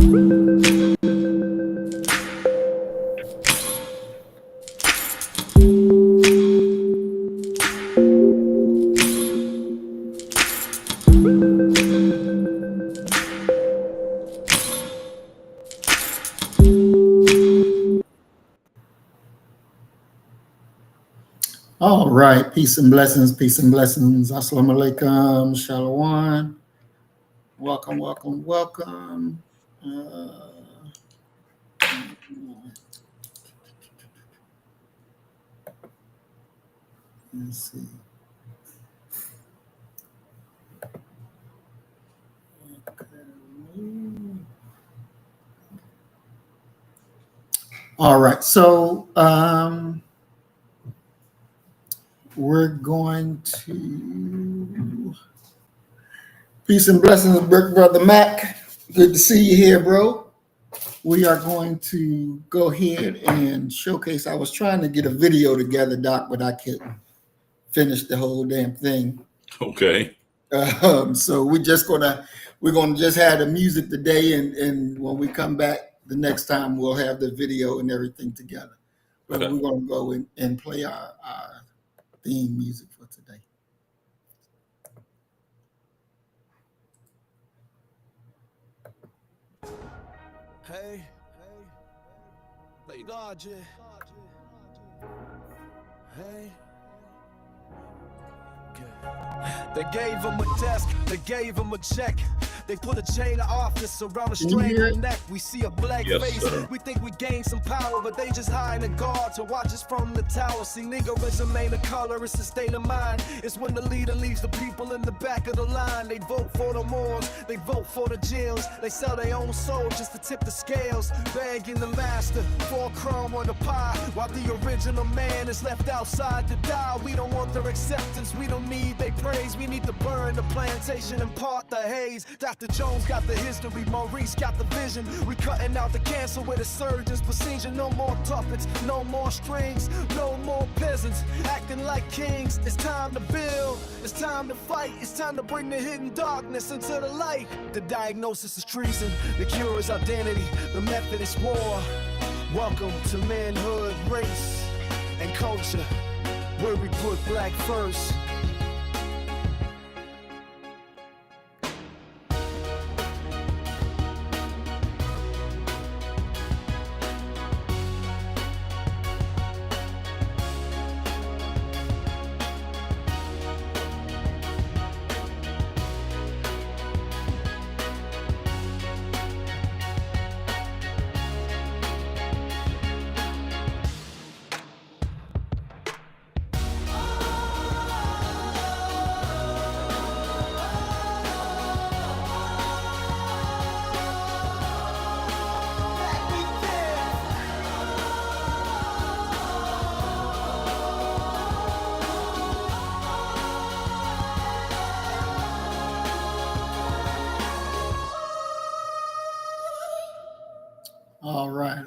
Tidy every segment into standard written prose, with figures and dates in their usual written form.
All right, peace and blessings, peace and blessings. Assalamu alaikum, shalom. Welcome, welcome, welcome. Let's see. All right, so we're going to peace and blessings, brother Mac. Good to see you here, bro. We are going to go ahead and showcase. I was trying to get a video together, Doc, but I couldn't finish the whole damn thing. Okay. So we're gonna just have the music today, and when we come back the next time, we'll have the video and everything together. But we're gonna go and play our theme music for today. Hey, Pathology. Hey. They gave him a desk, they gave him a check. They put a chain of office around a strangled neck. We see a black face. Sir. We think we gained some power, but they just hiring a guard to watch us from the tower. See, niggerism ain't a color, it's a state of mind. It's when the leader leaves the people in the back of the line. They vote for the morals, they vote for the jails. They sell their own soul just to tip the scales. Begging the master for a crumb on the pie, while the original man is left outside to die. We don't want their acceptance, we don't need their praise. We need to burn the plantation and part the haze. Dr. Jones got the history, Maurice got the vision. We cutting out the cancer with a surgeon's procedure. No more puppets, no more strings, no more peasants acting like kings. It's time to build, it's time to fight, it's time to bring the hidden darkness into the light. The diagnosis is treason, the cure is identity, the method is war. Welcome to manhood, race, and culture, where we put black first.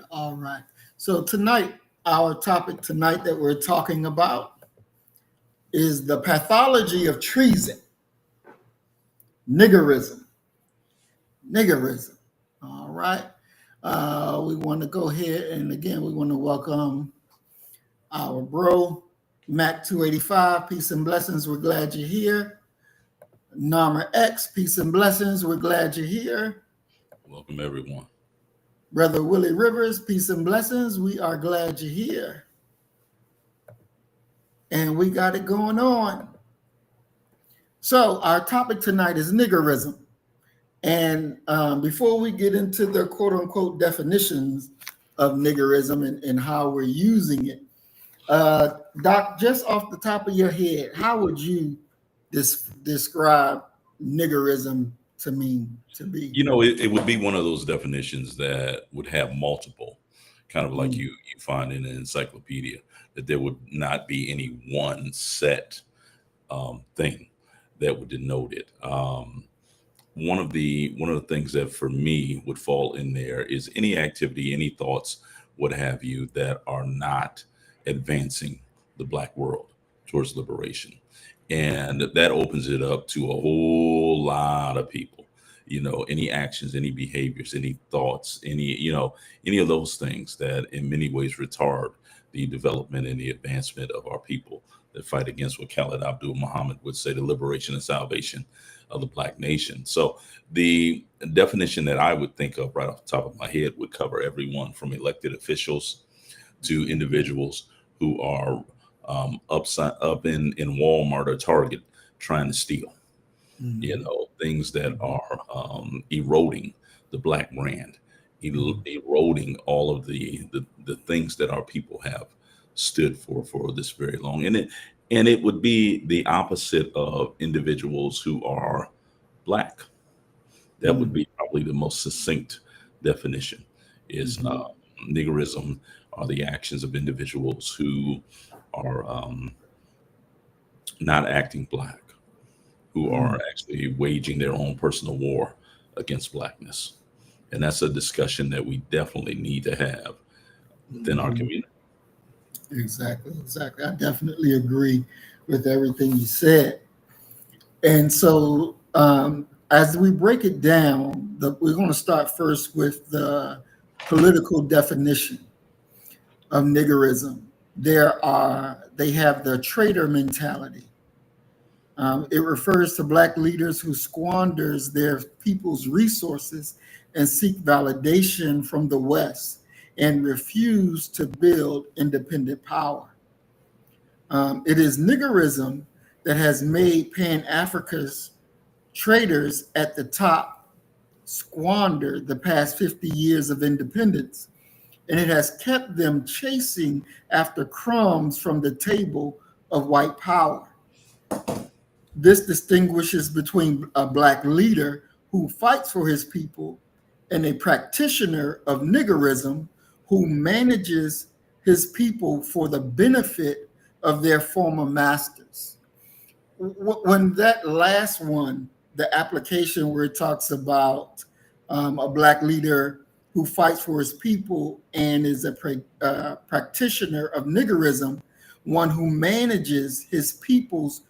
All right. So tonight, our topic tonight that we're talking about is the pathology of treason, niggerism. All right. We want to go ahead and again, we want to welcome our bro, Mac 285. Peace and blessings. We're glad you're here. Narmer X, peace and blessings. We're glad you're here. Welcome, everyone. Brother Willie Rivers, peace and blessings. We are glad you're here. And we got it going on. So our topic tonight is niggerism. And before we get into the quote unquote definitions of niggerism and how we're using it, Doc, just off the top of your head, how would you describe niggerism to mean to be? You know, it would be one of those definitions that would have multiple, kind of like you find in an encyclopedia, that there would not be any one set thing that would denote it. One of the things that for me would fall in there is any activity, any thoughts, what have you, that are not advancing the Black world towards liberation. And that opens it up to a whole lot of people. any actions, any behaviors, any thoughts, any of those things that in many ways retard the development and the advancement of our people that fight against what Khalid Abdul Muhammad would say, the liberation and salvation of the Black nation. So the definition that I would think of right off the top of my head would cover everyone from elected officials to individuals who are up in Walmart or Target trying to steal, things that are eroding the Black brand, eroding all of the things that our people have stood for this very long. And it would be the opposite of individuals who are Black. That would be probably the most succinct definition is niggerism are the actions of individuals who are not acting Black, who are actually waging their own personal war against Blackness. And that's a discussion that we definitely need to have within our community. Exactly. I definitely agree with everything you said. And so as we break it down, we're going to start first with the political definition of niggerism. They have the traitor mentality. It refers to Black leaders who squanders their people's resources and seek validation from the West and refuse to build independent power. It is niggerism that has made Pan-Africa's traitors at the top squander the past 50 years of independence, and it has kept them chasing after crumbs from the table of white power. This distinguishes between a Black leader who fights for his people and a practitioner of niggerism who manages his people for the benefit of their former masters. When that last one, the application where it talks about a Black leader who fights for his people and is a practitioner of niggerism, one who manages his peoples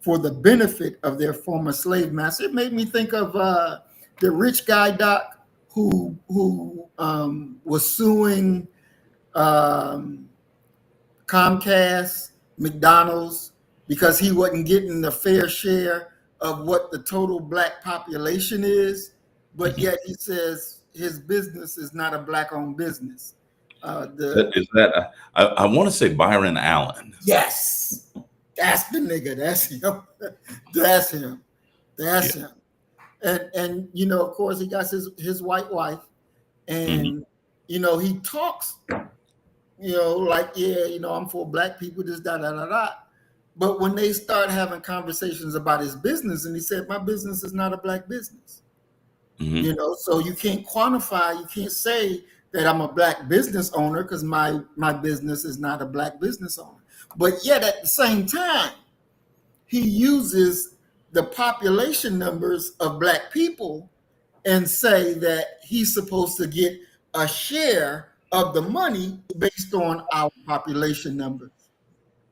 for the benefit of their former slave master. It made me think of the rich guy, Doc, who was suing Comcast, McDonald's, because he wasn't getting the fair share of what the total Black population is, but yet he says his business is not a Black-owned business. I want to say Byron Allen. Yes, that's the nigga. That's him. That's him. That's him. And of course, he got his white wife, and he talks, like, I'm for Black people, this, da. But when they start having conversations about his business, and he said, my business is not a Black business. So you can't quantify, you can't say that I'm a Black business owner because my business is not a Black business owner. But yet at the same time, he uses the population numbers of Black people and say that he's supposed to get a share of the money based on our population numbers.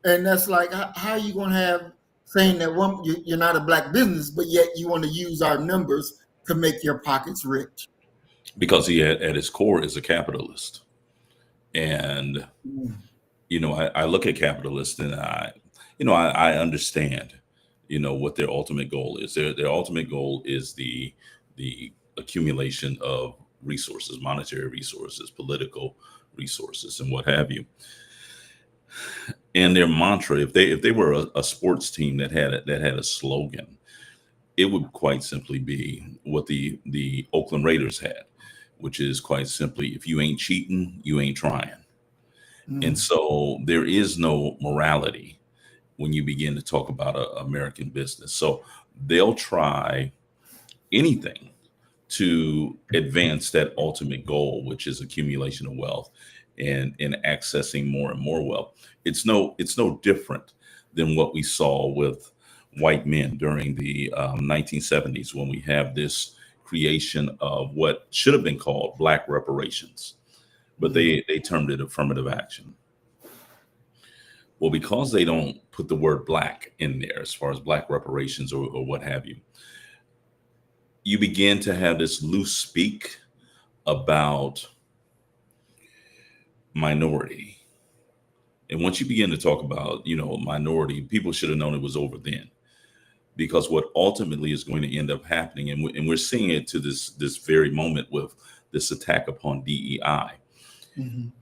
And that's like, how are you going to have saying that you're not a Black business, but yet you want to use our numbers to make your pockets rich? Because he at his core is a capitalist. And, I look at capitalists and I understand, what their ultimate goal is. Their ultimate goal is the accumulation of resources, monetary resources, political resources, and what have you. And their mantra, if they were a sports team that had a slogan, it would quite simply be what the Oakland Raiders had, which is quite simply, if you ain't cheating, you ain't trying. And so there is no morality when you begin to talk about American business. So they'll try anything to advance that ultimate goal, which is accumulation of wealth and accessing more and more wealth. It's no different than what we saw with white men during the 1970s, when we have this creation of what should have been called Black reparations, but they termed it affirmative action. Well, because they don't put the word Black in there as far as Black reparations or what have you, you begin to have this loose speak about minority. And once you begin to talk about, minority, people should have known it was over then. Because what ultimately is going to end up happening, and we're seeing it to this very moment with this attack upon DEI,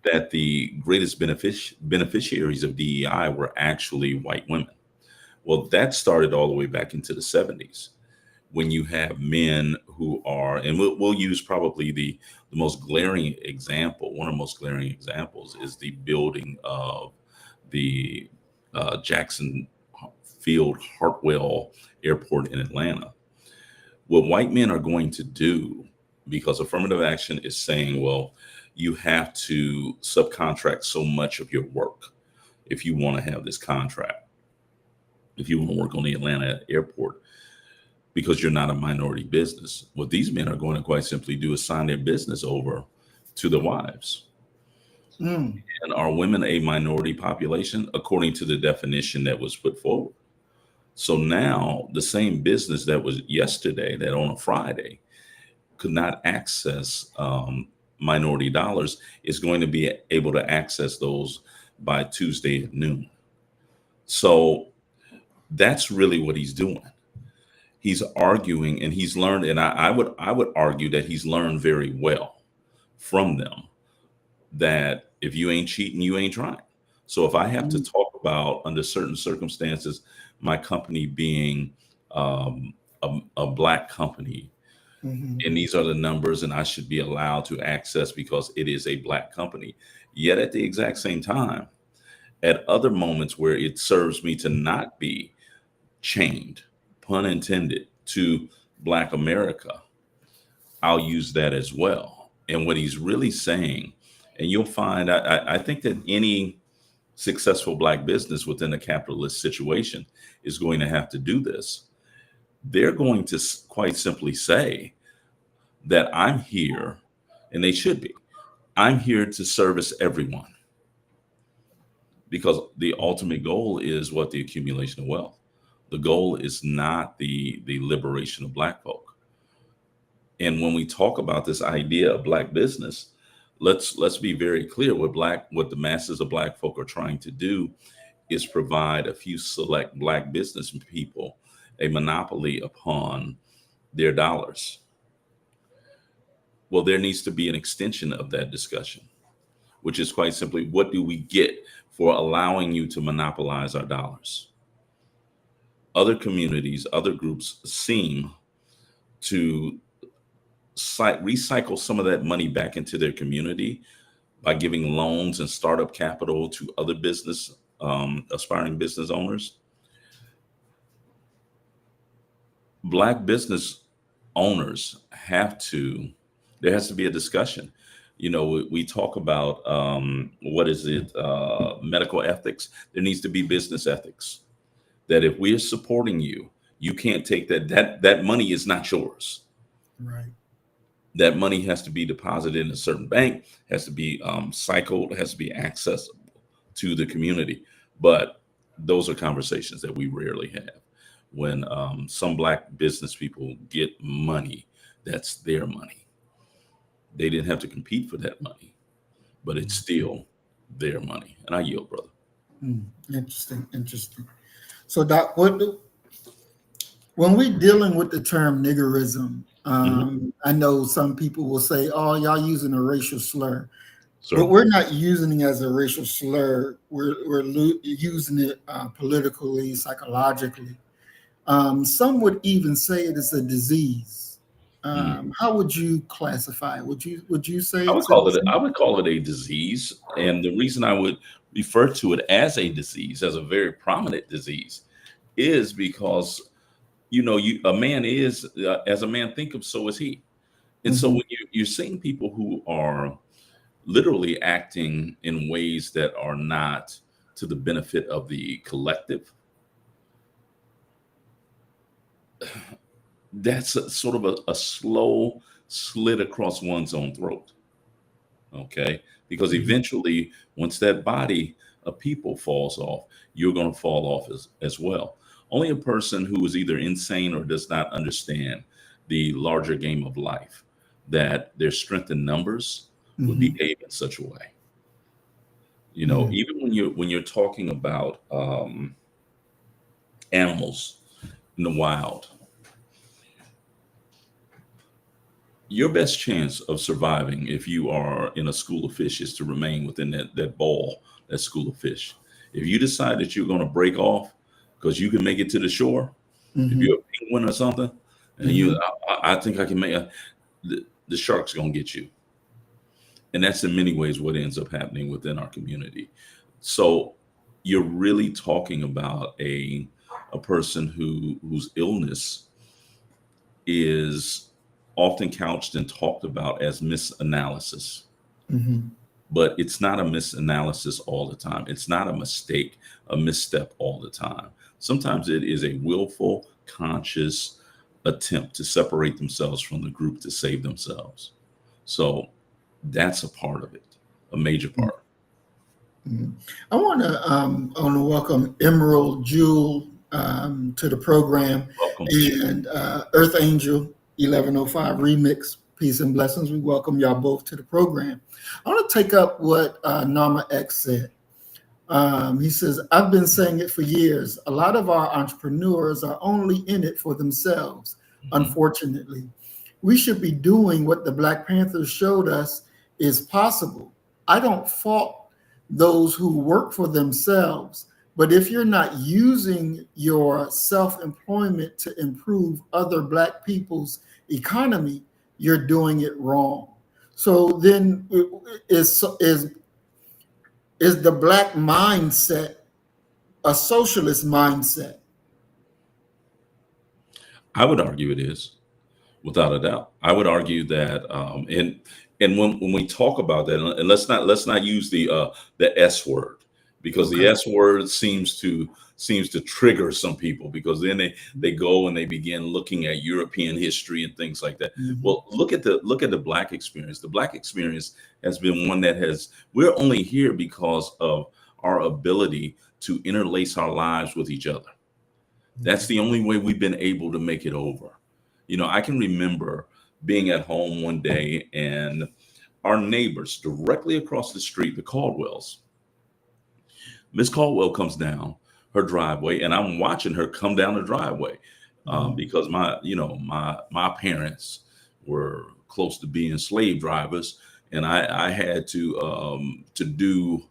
that the greatest beneficiaries of DEI were actually white women. Well, that started all the way back into the 70s, when you have men who are, and we'll use probably the most glaring example. One of the most glaring examples is the building of the Jackson Field Hartwell Airport in Atlanta. What white men are going to do, because affirmative action is saying, well, you have to subcontract so much of your work if you want to have this contract, if you want to work on the Atlanta airport, because you're not a minority business. What these men are going to quite simply do is sign their business over to the wives. And are women a minority population according to the definition that was put forward? So now the same business that was yesterday, that on a Friday could not access minority dollars, is going to be able to access those by Tuesday at noon. So that's really what he's doing. He's arguing, and he's learned, and I would argue that he's learned very well from them, that if you ain't cheating, you ain't trying. So if I have to talk about, under certain circumstances, my company being a Black company, and these are the numbers, and I should be allowed to access because it is a Black company. Yet at the exact same time, at other moments where it serves me to not be chained, pun intended, to Black America, I'll use that as well. And what he's really saying, and you'll find, I think that any successful Black business within a capitalist situation is going to have to do this. They're going to quite simply say that I'm here, and they should be, I'm here to service everyone. Because the ultimate goal is what? The accumulation of wealth. The goal is not the liberation of Black folk. And when we talk about this idea of Black business, let's be very clear. What the masses of Black folk are trying to do is provide a few select Black business people a monopoly upon their dollars. Well, there needs to be an extension of that discussion, which is quite simply, what do we get for allowing you to monopolize our dollars? Other communities, other groups seem to recycle some of that money back into their community by giving loans and startup capital to other aspiring business owners. Black business owners there has to be a discussion. We talk about, medical ethics. There needs to be business ethics. That if we're supporting you, you can't take that money is not yours. Right. That money has to be deposited in a certain bank, has to be cycled, has to be accessible to the community. But those are conversations that we rarely have. When some Black business people get money, that's their money. They didn't have to compete for that money, but it's still their money. And I yield, brother. Interesting. So, Doc, when we're dealing with the term niggerism, I know some people will say, "Oh, y'all using a racial slur," but we're not using it as a racial slur. We're using it politically, psychologically. Some would even say it is a disease. How would you classify it? Would you say I would call it a disease, and the reason I would refer to it as a disease, as a very prominent disease, is because a man is as a man thinketh, so is he. And so when you're seeing people who are literally acting in ways that are not to the benefit of the collective, that's sort of a slow slit across one's own throat. Okay? Because eventually, once that body of people falls off, you're going to fall off as well. Only a person who is either insane or does not understand the larger game of life, that their strength in numbers would behave in such a way. You know, even when you're talking about animals in the wild, your best chance of surviving if you are in a school of fish is to remain within that ball, that school of fish. If you decide that you're going to break off because you can make it to the shore, if you're a penguin or something, and I think I can make the shark's going to get you. And that's in many ways what ends up happening within our community. So you're really talking about a person whose illness is often couched and talked about as misanalysis. But it's not a misanalysis all the time. It's not a mistake, a misstep all the time. Sometimes it is a willful, conscious attempt to separate themselves from the group to save themselves. So that's a part of it, a major part. I want to welcome Emerald Jewel to the program. Welcome. And Earth Angel 1105 Remix. Peace and blessings. We welcome y'all both to the program. I want to take up what Nama X said. He says, I've been saying it for years. A lot of our entrepreneurs are only in it for themselves, unfortunately. We should be doing what the Black Panthers showed us is possible. I don't fault those who work for themselves, but if you're not using your self-employment to improve other Black people's economy, you're doing it wrong. So then is the Black mindset a socialist mindset? I would argue it is, without a doubt. I would argue that, and when we talk about that, and let's not use the S word, because the S word seems to trigger some people, because then they go and they begin looking at European history and things like that. Well, look at the Black experience. The Black experience has been one that we're only here because of our ability to interlace our lives with each other. That's the only way we've been able to make it over. You know, I can remember being at home one day and our neighbors directly across the street, the Caldwells, Miss Caldwell comes down her driveway, and I'm watching her come down the driveway because my parents were close to being slave drivers, and I had to do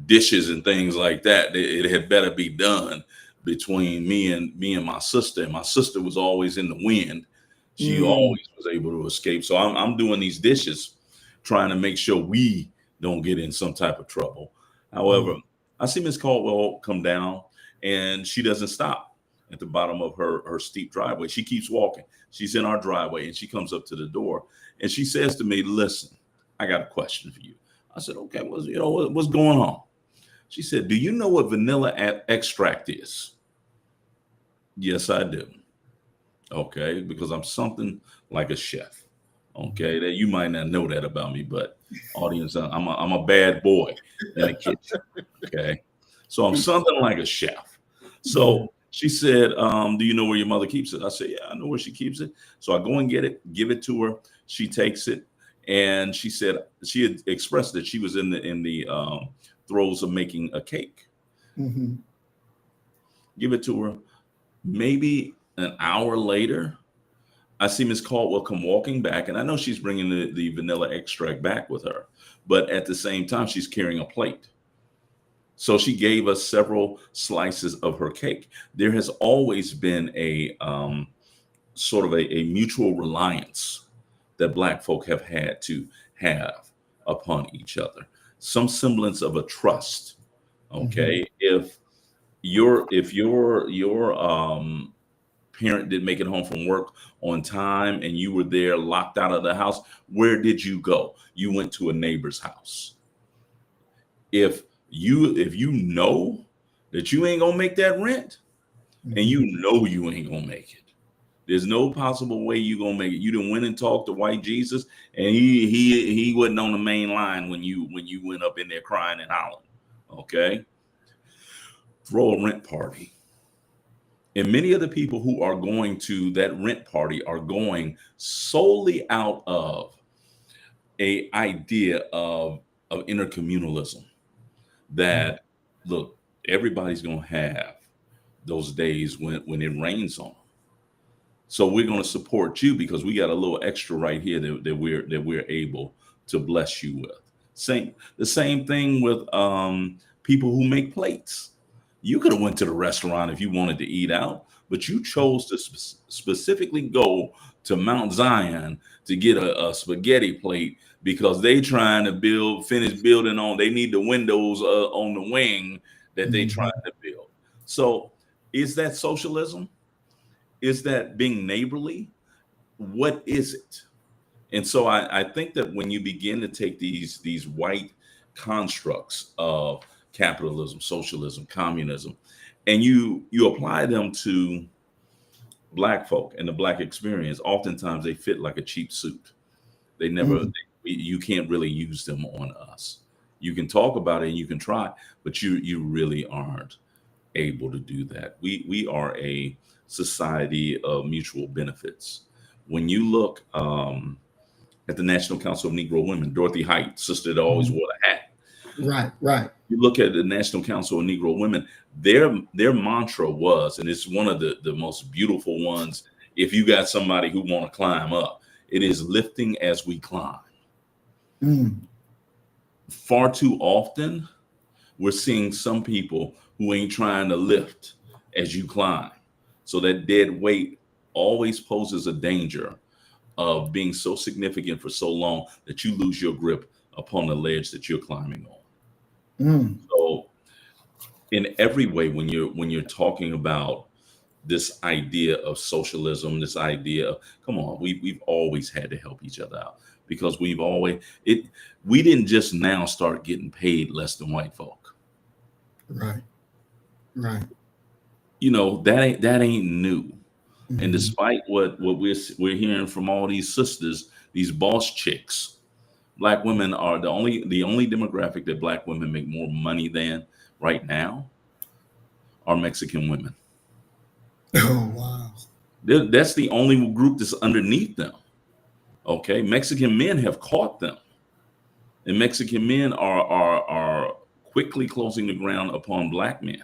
dishes and things like that. It had better be done between me and my sister. And my sister was always in the wind. She always was able to escape. So I'm doing these dishes, trying to make sure we don't get in some type of trouble. However, I see Miss Caldwell come down, and she doesn't stop at the bottom of her steep driveway. She keeps walking. She's in our driveway, and she comes up to the door, and she says to me, "Listen, I got a question for you." I said, "Okay, what's going on?" She said, "Do you know what vanilla extract is?" Yes, I do. Okay, because I'm something like a chef. Okay, that you might not know that about me, but audience, I'm a bad boy in the kitchen. Okay, so I'm something like a chef. So she said, "Do you know where your mother keeps it?" I said, "Yeah, I know where she keeps it." So I go and get it, give it to her. She takes it, and she said she had expressed that she was in the throes of making a cake. Give it to her. Maybe an hour later, I see Miss Caldwell come walking back, and I know she's bringing the vanilla extract back with her, but at the same time, she's carrying a plate. So she gave us several slices of her cake. There has always been a sort of a mutual reliance that Black folk have had to have upon each other, some semblance of a trust. Okay, if your parent didn't make it home from work on time and you were there locked out of the house, where did you go? You went to a neighbor's house. If you know that you ain't gonna make that rent, and you know you ain't gonna make it, there's no possible way you gonna make it. You done went and talked to White Jesus, and he wasn't on the main line when you went up in there crying and hollering. Okay, throw a rent party. And many of the people who are going to that rent party are going solely out of a idea of intercommunalism, that look, everybody's going to have those days when it rains on them. So we're going to support you because we got a little extra right here that we're able to bless you with. The same thing with people who make plates. You could have went to the restaurant if you wanted to eat out, but you chose to specifically go to Mount Zion to get a spaghetti plate because they trying to finish building on. They need the windows on the wing that they trying to build. So is that socialism? Is that being neighborly? What is it? And so I think that when you begin to take these white constructs of capitalism, socialism, communism, and you apply them to Black folk and the Black experience, oftentimes they fit like a cheap suit. They never, you can't really use them on us. You can talk about it and you can try, but you really aren't able to do that. We are a society of mutual benefits. When you look at the National Council of Negro Women, Dorothy Height, sister that always wore a hat. Right. You look at the National Council of Negro Women, their mantra was, and it's one of the most beautiful ones, if you got somebody who want to climb up, it is lifting as we climb. Far too often, we're seeing some people who ain't trying to lift as you climb. So that dead weight always poses a danger of being so significant for so long that you lose your grip upon the ledge that you're climbing on. So in every way, when you're talking about this idea of socialism, this idea of, come on, we've always had to help each other out because we didn't just now start getting paid less than white folk. Right. You know, that ain't new. And despite what we're hearing from all these sisters, these boss chicks, Black women are the only demographic that Black women make more money than right now are Mexican women. Oh, wow. That's the only group that's underneath them. Okay, Mexican men have caught them, and Mexican men are quickly closing the ground upon Black men.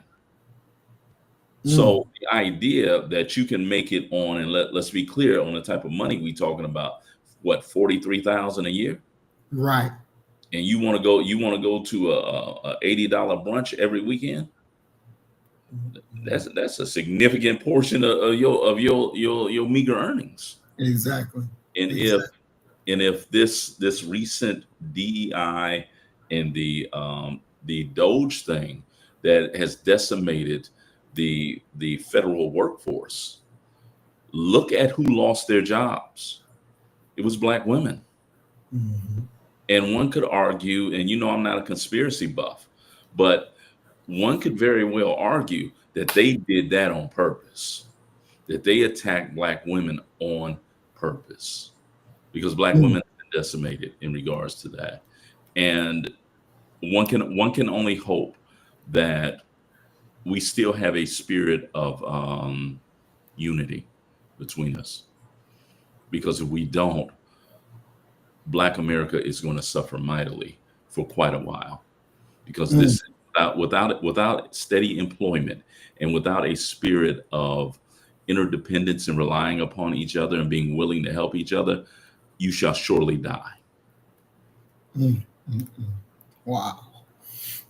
So the idea that you can make it on, and let's be clear on the type of money we talking about, what, $43,000 a year? Right. And you want to go to a $80 brunch every weekend? That's a significant portion of your meager earnings. Exactly. And if this recent DEI and the Doge thing that has decimated the federal workforce, look at who lost their jobs. It was Black women. And one could argue, and you know I'm not a conspiracy buff, but one could very well argue that they did that on purpose, that they attacked Black women on purpose, because Black women have been decimated in regards to that. And one can only hope that we still have a spirit of unity between us, because if we don't, Black America is going to suffer mightily for quite a while, because this without steady employment and without a spirit of interdependence and relying upon each other and being willing to help each other, you shall surely die. Wow.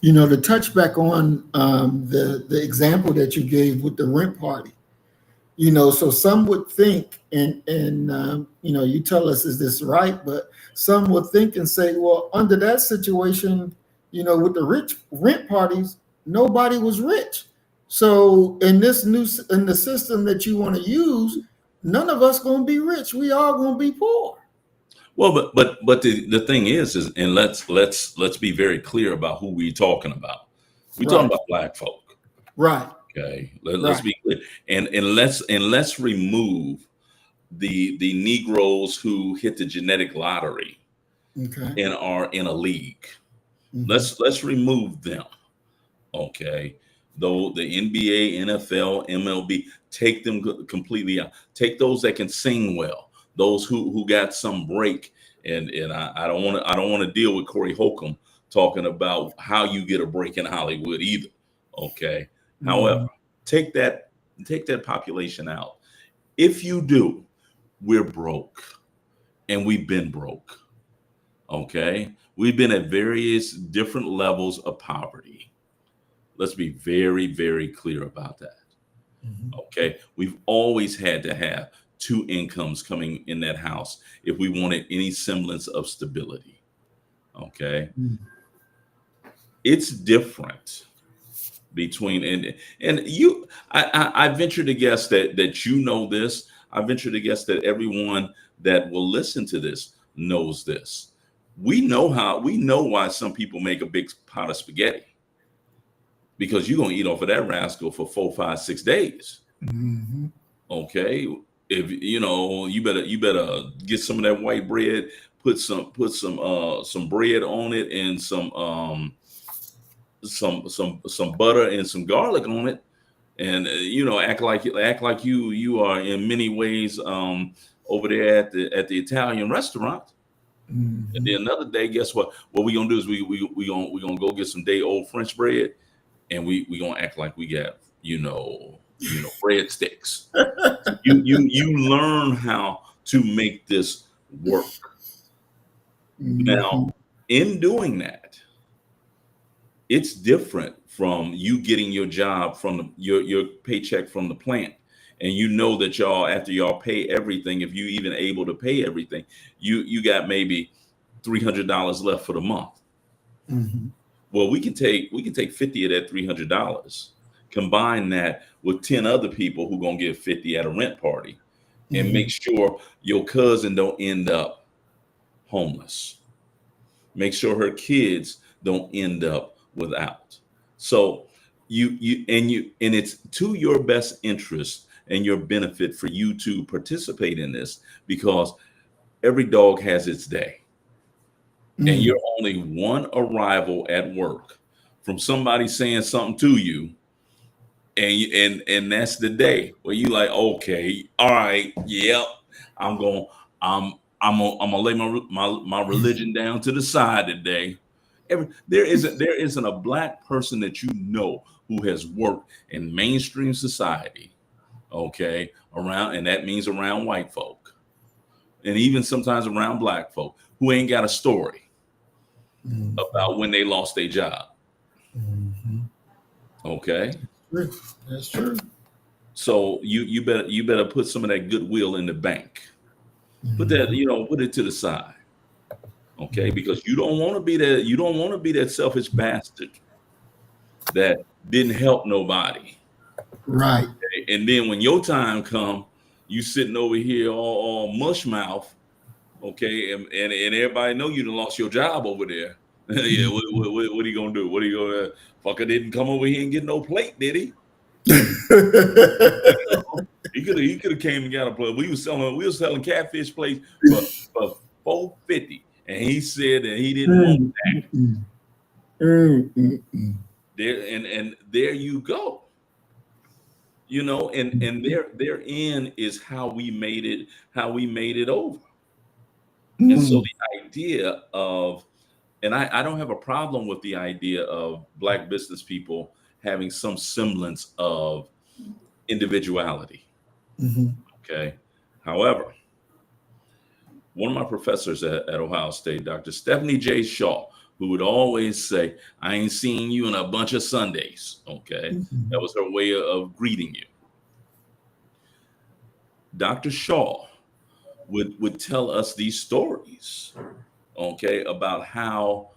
You know, to touch back on the example that you gave with the rent party, you know, so some would think, and you know, you tell us, is this right? But some would think and say, well, under that situation, you know, with the rich rent parties, nobody was rich. So in the system that you want to use, none of us going to be rich. We all going to be poor. Well, but the thing is, and let's be very clear about who we're talking about. We're talking about Black folk. Right. Okay. Let's be clear. And let's remove the Negroes who hit the genetic lottery and are in a league. Let's remove them. Okay. though the NBA, NFL, MLB, take them completely out. Take those that can sing well, those who got some break. And I don't want to deal with Corey Holcomb talking about how you get a break in Hollywood either. Okay. However, take that population out. If you do, we're broke, and we've been broke. Okay. We've been at various different levels of poverty. Let's be very, very clear about that. Okay. We've always had to have two incomes coming in that house if we wanted any semblance of stability. Okay. It's different between and you. I venture to guess that you know this. I venture to guess that everyone that will listen to this knows this. We know why some people make a big pot of spaghetti, because you're gonna eat off of that rascal for 4, 5, 6 days. Okay. If you better get some of that white bread, put some bread on it, and some butter and some garlic on it, and act like you are in many ways over there at the Italian restaurant. And then another day, guess what we gonna do is we gonna go get some day old French bread, and we gonna act like we got breadsticks. You learn how to make this work. Now, in doing that, it's different from you getting your job from your paycheck from the plant, and that y'all, after y'all pay everything, if you even able to pay everything, you got maybe $300 left for the month. Well, we can take 50 of that $300, combine that with 10 other people who gonna get 50 at a rent party, and make sure your cousin don't end up homeless. Make sure her kids don't end up without. So and it's to your best interest and your benefit for you to participate in this, because every dog has its day. And you're only one arrival at work from somebody saying something to you, and that's the day where you like, okay, all right, yep, I'm gonna lay my religion down to the side today. There isn't a black person that who has worked in mainstream society, okay, and that means around white folk, and even sometimes around black folk, who ain't got a story about when they lost their job. Okay, that's true. So you better put some of that goodwill in the bank. Put it to the side. Okay, because you don't want to be that selfish bastard that didn't help nobody. Right. Okay? And then when your time come, you sitting over here all mush mouth. Okay, and everybody know you done lost your job over there. Yeah, what are you gonna do? What are you gonna fucker didn't come over here and get no plate, did he? He could have came and got a plate. We was selling catfish plates for $4.50, and he said that he didn't want that. There you go. And therein is how we made it over. And so the idea of, and I don't have a problem with the idea of black business people having some semblance of individuality. Okay. However, one of my professors at Ohio State, Dr. Stephanie J. Shaw, who would always say, I ain't seen you in a bunch of Sundays. Okay. That was her way of greeting you. Dr. Shaw would tell us these stories, okay, about how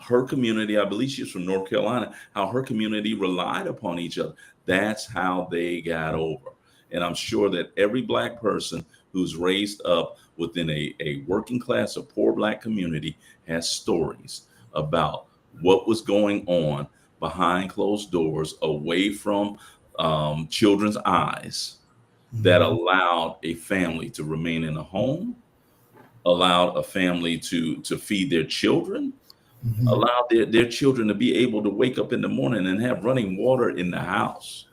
her community, I believe she's from North Carolina, how her community relied upon each other. That's how they got over. And I'm sure that every black person who's raised up within a working class or poor black community has stories about what was going on behind closed doors, away from children's eyes, that allowed a family to remain in a home, allowed a family to feed their children, allow their children to be able to wake up in the morning and have running water in the house,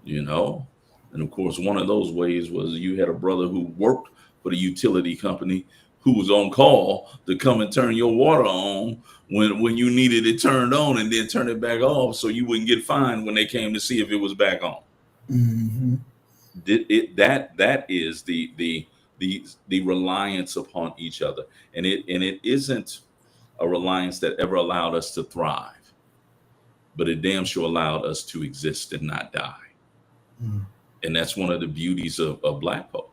you know? And of course, one of those ways was you had a brother who worked for the utility company who was on call to come and turn your water on when you needed it turned on, and then turn it back off so you wouldn't get fined when they came to see if it was back on. Mm-hmm. That is the reliance upon each other, and it isn't a reliance that ever allowed us to thrive, but it damn sure allowed us to exist and not die. And that's one of the beauties of Black folk.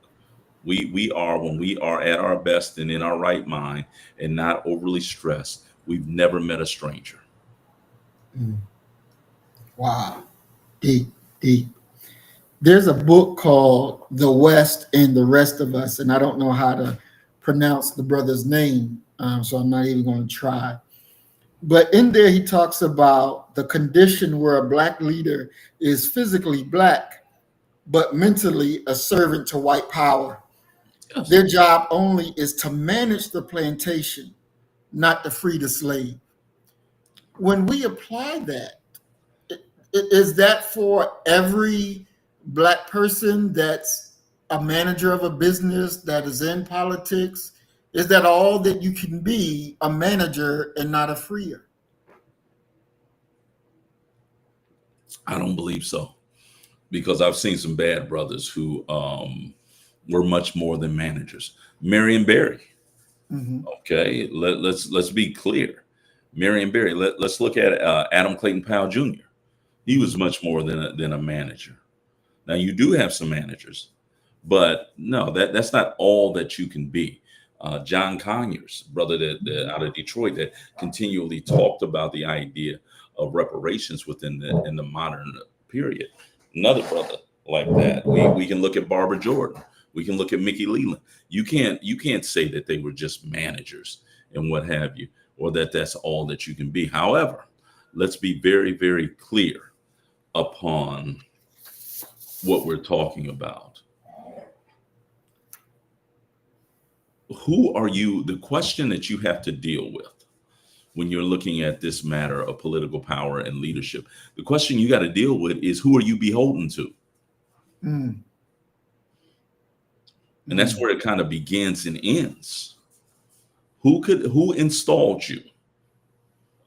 We are, when we are at our best and in our right mind and not overly stressed, we've never met a stranger. Wow. Deep, deep. There's a book called The West and the Rest of Us, and I don't know how to pronounce the brother's name, so I'm not even going to try. But in there, he talks about the condition where a Black leader is physically Black, but mentally a servant to white power. Yes. Their job only is to manage the plantation, not to free the slave. When we apply that, is that for every Black person that's a manager of a business, that is in politics? Is that all that you can be, a manager and not a freer? I don't believe so, because I've seen some bad brothers who were much more than managers. Marion Barry. Okay, let's be clear. Marion Barry. Let's look at Adam Clayton Powell Jr. He was much more than a manager. Now you do have some managers, but no, that's not all that you can be. John Conyers, brother that out of Detroit, that continually talked about the idea of reparations in the modern period. Another brother like that. We can look at Barbara Jordan. We can look at Mickey Leland. You can't say that they were just managers and what have you, or that that's all that you can be. However, let's be very, very clear upon what we're talking about. Who are you? The question that you have to deal with when you're looking at this matter of political power and leadership, the question you got to deal with is, who are you beholden to? And that's where it kind of begins and ends. Who installed you?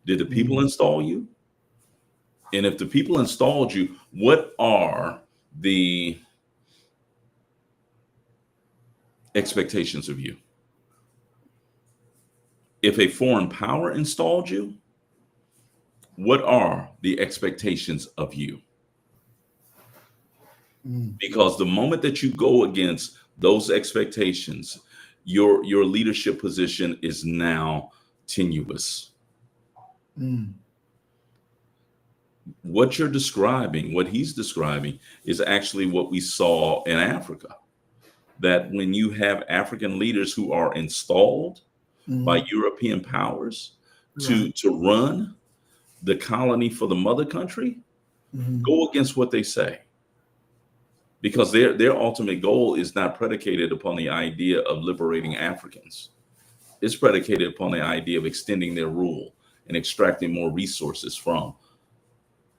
Did the people install you? And if the people installed you, what are the expectations of you? If a foreign power installed you, what are the expectations of you? Because the moment that you go against those expectations, your leadership position is now tenuous. What you're describing, what he's describing, is actually what we saw in Africa. That when you have African leaders who are installed by European powers to run the colony for the mother country, go against what they say. Because their ultimate goal is not predicated upon the idea of liberating Africans. It's predicated upon the idea of extending their rule and extracting more resources from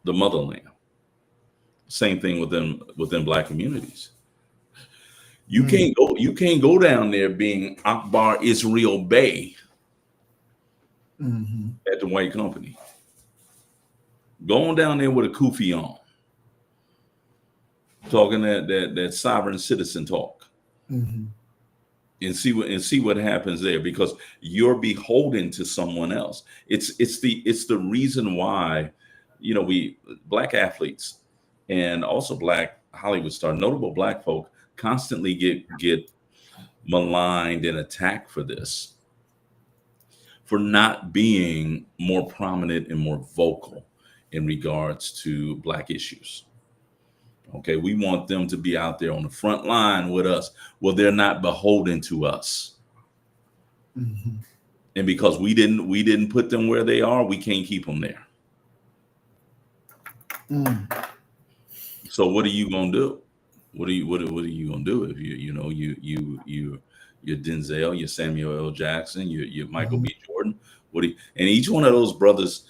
the motherland. Same thing within Black communities. You can't go down there being Akbar Israel Bey at the white company. Go on down there with a kufi on, talking that sovereign citizen talk, and see what happens there, because you're beholden to someone else. It's the reason why, we Black athletes and also Black Hollywood stars, notable Black folk, constantly get maligned and attacked for this, for not being more prominent and more vocal in regards to Black issues. Okay, we want them to be out there on the front line with us. Well, they're not beholden to us. And because we didn't put them where they are, we can't keep them there. So what are you gonna do? What are you gonna do if you're Denzel, you're Samuel L. Jackson, you're Michael B. Jordan? And each one of those brothers,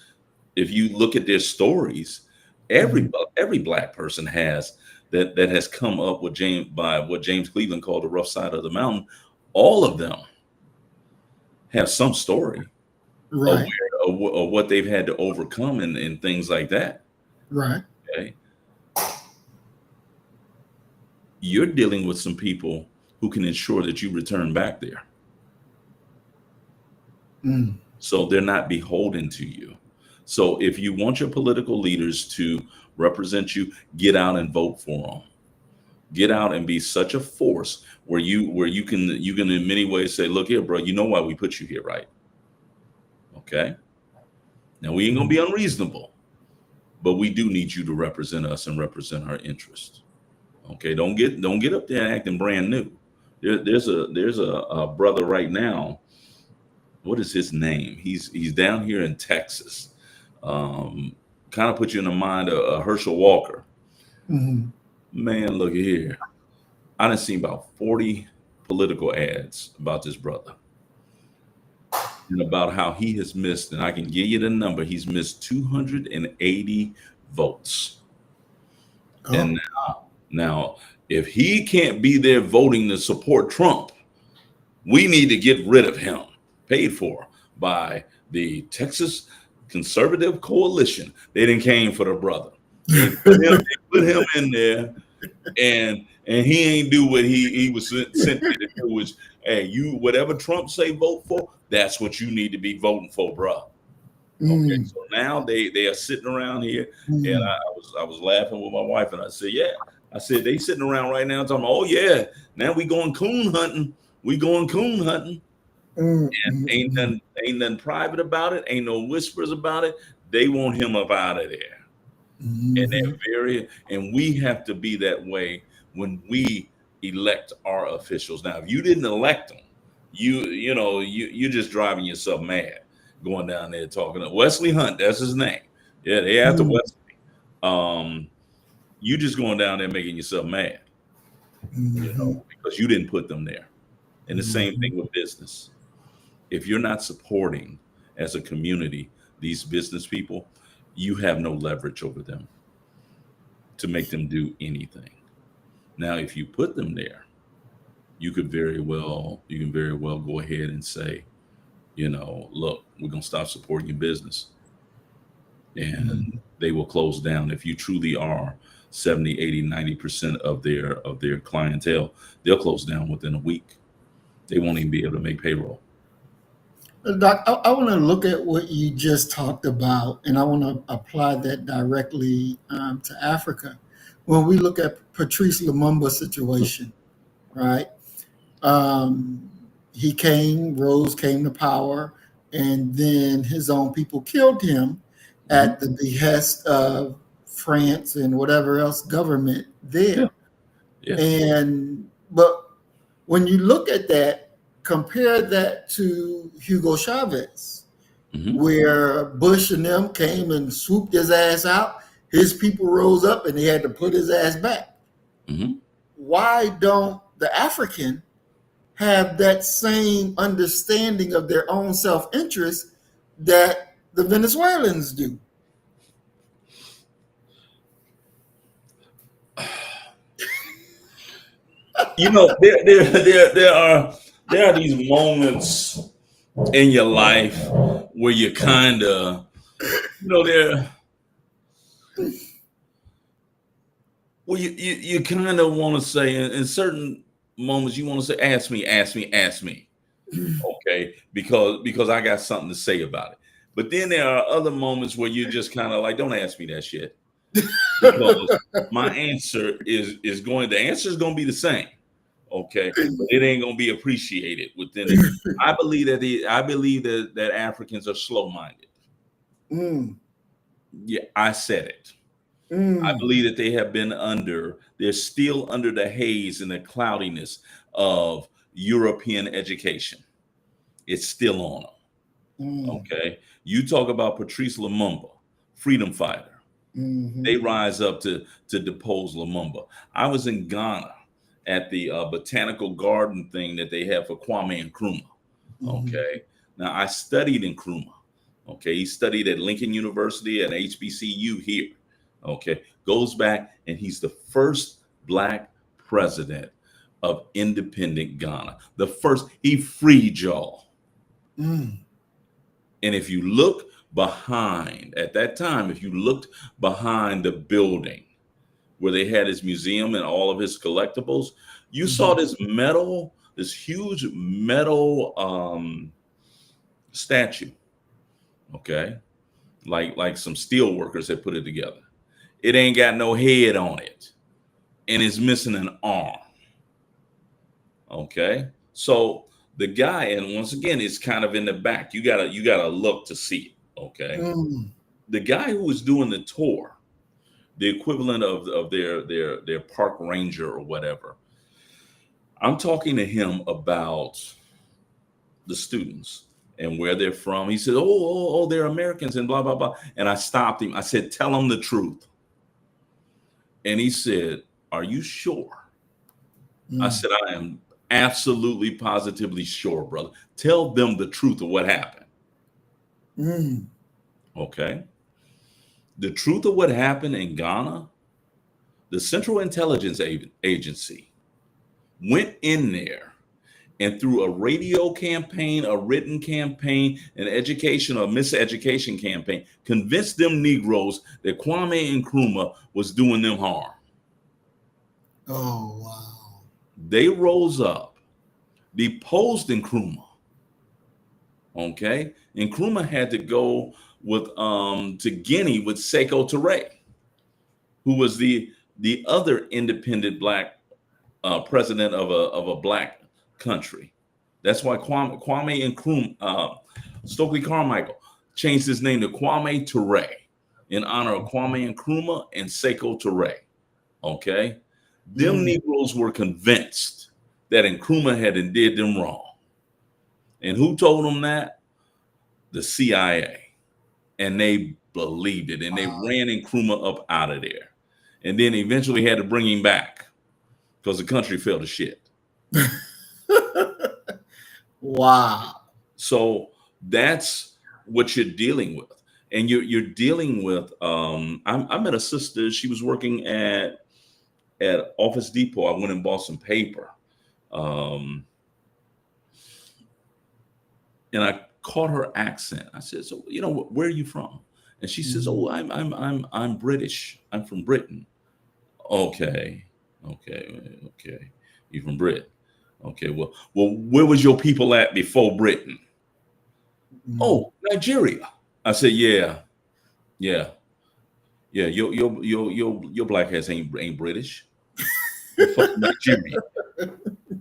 if you look at their stories, every black person has that has come up with what James Cleveland called the rough side of the mountain. All of them have some story Right. of what they've had to overcome and things like that. Right. Okay. You're dealing with some people who can ensure that you return back there. So they're not beholden to you. So if you want your political leaders to represent you, get out and vote for them. Get out and be such a force where you can in many ways say, look here, bro, you know why we put you here, right? Okay. Now we ain't gonna be unreasonable, but we do need you to represent us and represent our interests. Okay, don't get up there acting brand new. There's a brother right now. What is his name? He's down here in Texas. Kind of put you in the mind of Herschel Walker. Man, look here. I done seen about 40 political ads about this brother and about how he has missed, and I can give you the number. He's missed 280 votes. Oh. And now, if he can't be there voting to support Trump, we need to get rid of him. Paid for by the Texas Conservative Coalition. They didn't came for the brother. They put him in there, and he ain't do what he was sent there to do. Which, hey, you whatever Trump say vote for, that's what you need to be voting for, bro. Okay, so now they are sitting around here, and I was laughing with my wife, and I said, yeah. I said, they sitting around right now talking about, oh yeah, now we going coon hunting. And ain't nothing private about it. Ain't no whispers about it. They want him up out of there. And we have to be that way when we elect our officials. Now, if you didn't elect them, you're just driving yourself mad going down there talking to Wesley Hunt. That's his name. Yeah, they after Wesley. You just going down there making yourself mad, because you didn't put them there. And the same thing with business. If you're not supporting as a community these business people, you have no leverage over them to make them do anything. Now, if you put them there, you can very well go ahead and say, look, we're gonna stop supporting your business, and they will close down. If you truly are 70, 80, 90% of their clientele, they'll close down within a week. They won't even be able to make payroll. Doc, I want to look at what you just talked about, and I want to apply that directly to Africa. When we look at Patrice Lumumba's situation, right? He came to power, and then his own people killed him at the behest of France and whatever else government there. Yeah. But when you look at that, compare that to Hugo Chavez, where Bush and them came and swooped his ass out. His people rose up and they had to put his ass back. Why don't the African have that same understanding of their own self-interest that the Venezuelans do? There are these moments in your life where you kind of, you kind of want to say, in certain moments, you want to say, ask me. Okay, because I got something to say about it. But then there are other moments where you're just kind of like, don't ask me that shit. Because my answer is going to be the same. Okay, but it ain't gonna be appreciated within it. I believe that Africans are slow-minded. Yeah, I said it. I believe that they're still under the haze and the cloudiness of European education. It's still on them. Okay, you talk about Patrice Lumumba, freedom fighter. They rise up to depose Lumumba. I was in Ghana at the botanical garden thing that they have for Kwame Nkrumah. Okay. Now, I studied in Nkrumah. Okay, he studied at Lincoln University and HBCU here. Okay, goes back, and he's the first Black president of independent Ghana. The first, he freed y'all. Mm. And if you look behind, at that time, if you looked behind the building where they had his museum and all of his collectibles, you saw this metal, this huge metal statue. Okay, like some steel workers had put it together. It ain't got no head on it, and it's missing an arm. Okay, so the guy, and once again, it's kind of in the back. You gotta look to see it. Okay, the guy who was doing the tour, the equivalent of their park ranger or whatever. I'm talking to him about the students and where they're from. He said, oh, they're Americans and blah, blah, blah. And I stopped him. I said, tell them the truth. And he said, are you sure? I said, I am absolutely positively sure, brother. Tell them the truth of what happened. Okay. The truth of what happened in Ghana, the Central Intelligence Agency went in there and through a radio campaign, a written campaign, an education or miseducation campaign, convinced them Negroes that Kwame Nkrumah was doing them harm. Oh, wow. They rose up, deposed Nkrumah. Okay? Nkrumah had to go with to Guinea with Sekou Touré, who was the other independent Black president of a Black country. That's why Kwame Nkrumah, Stokely Carmichael changed his name to Kwame Touré in honor of Kwame Nkrumah and Sekou Touré. Okay, them Negroes were convinced that Nkrumah had did them wrong, and who told them that? The CIA, and they believed it, and they ran Nkrumah up out of there, and then eventually had to bring him back because the country fell to shit. Wow. So that's what you're dealing with. And you're dealing with, I met a sister, she was working at Office Depot. I went and bought some paper. And I caught her accent. I said, so, where are you from? And she says, oh, I'm British. I'm from Britain. Okay. You're from Britain. Okay, well, where was your people at before Britain? Oh, Nigeria. I said, yeah. Your black ass ain't British. Fuck Nigeria.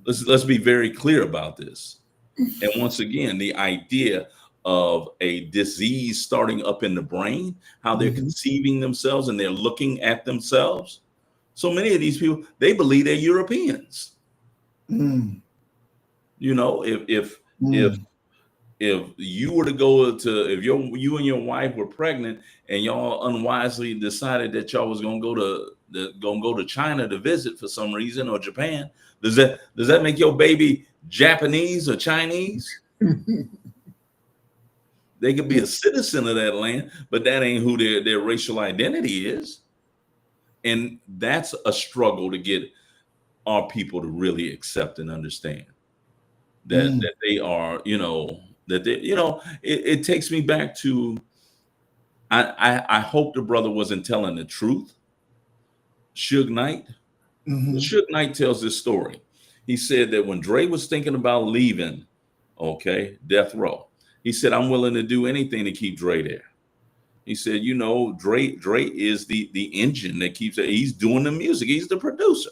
Let's be very clear about this. And once again, the idea of a disease starting up in the brain, how they're conceiving themselves and they're looking at themselves. So many of these people, they believe they're Europeans. If you were to go to, if you and your wife were pregnant and y'all unwisely decided that y'all was gonna go to China to visit for some reason, or Japan, does that make your baby Japanese or Chinese? They could be a citizen of that land, but that ain't who their racial identity is. And that's a struggle to get our people to really accept and understand that they are, it takes me back to, I hope the brother wasn't telling the truth. Suge Knight. Suge Knight tells this story. He said that when Dre was thinking about leaving, death row, he said, I'm willing to do anything to keep Dre there. He said, Dre is the engine that keeps it. He's doing the music. He's the producer.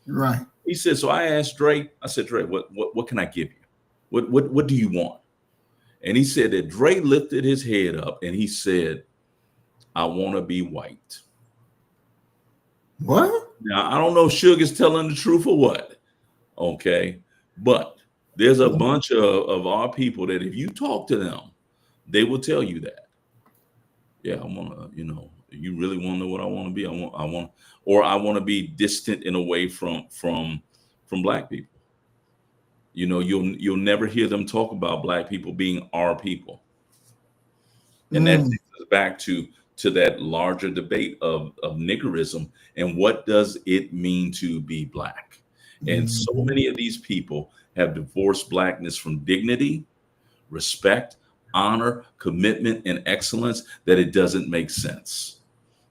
Right. He said, so I asked Dre, I said, Dre, what can I give you? What do you want? And he said that Dre lifted his head up and he said, I want to be white. What? Now, I don't know if Suge is telling the truth or what. Okay. But there's a bunch of our people that if you talk to them, they will tell you that. Yeah, I want to, you really want to know what I want to be? I want to be distant and away from black people. You know, you'll never hear them talk about Black people being our people. And that takes us back to that larger debate of niggerism and what does it mean to be Black. And so many of these people have divorced Blackness from dignity, respect, honor, commitment, and excellence that it doesn't make sense.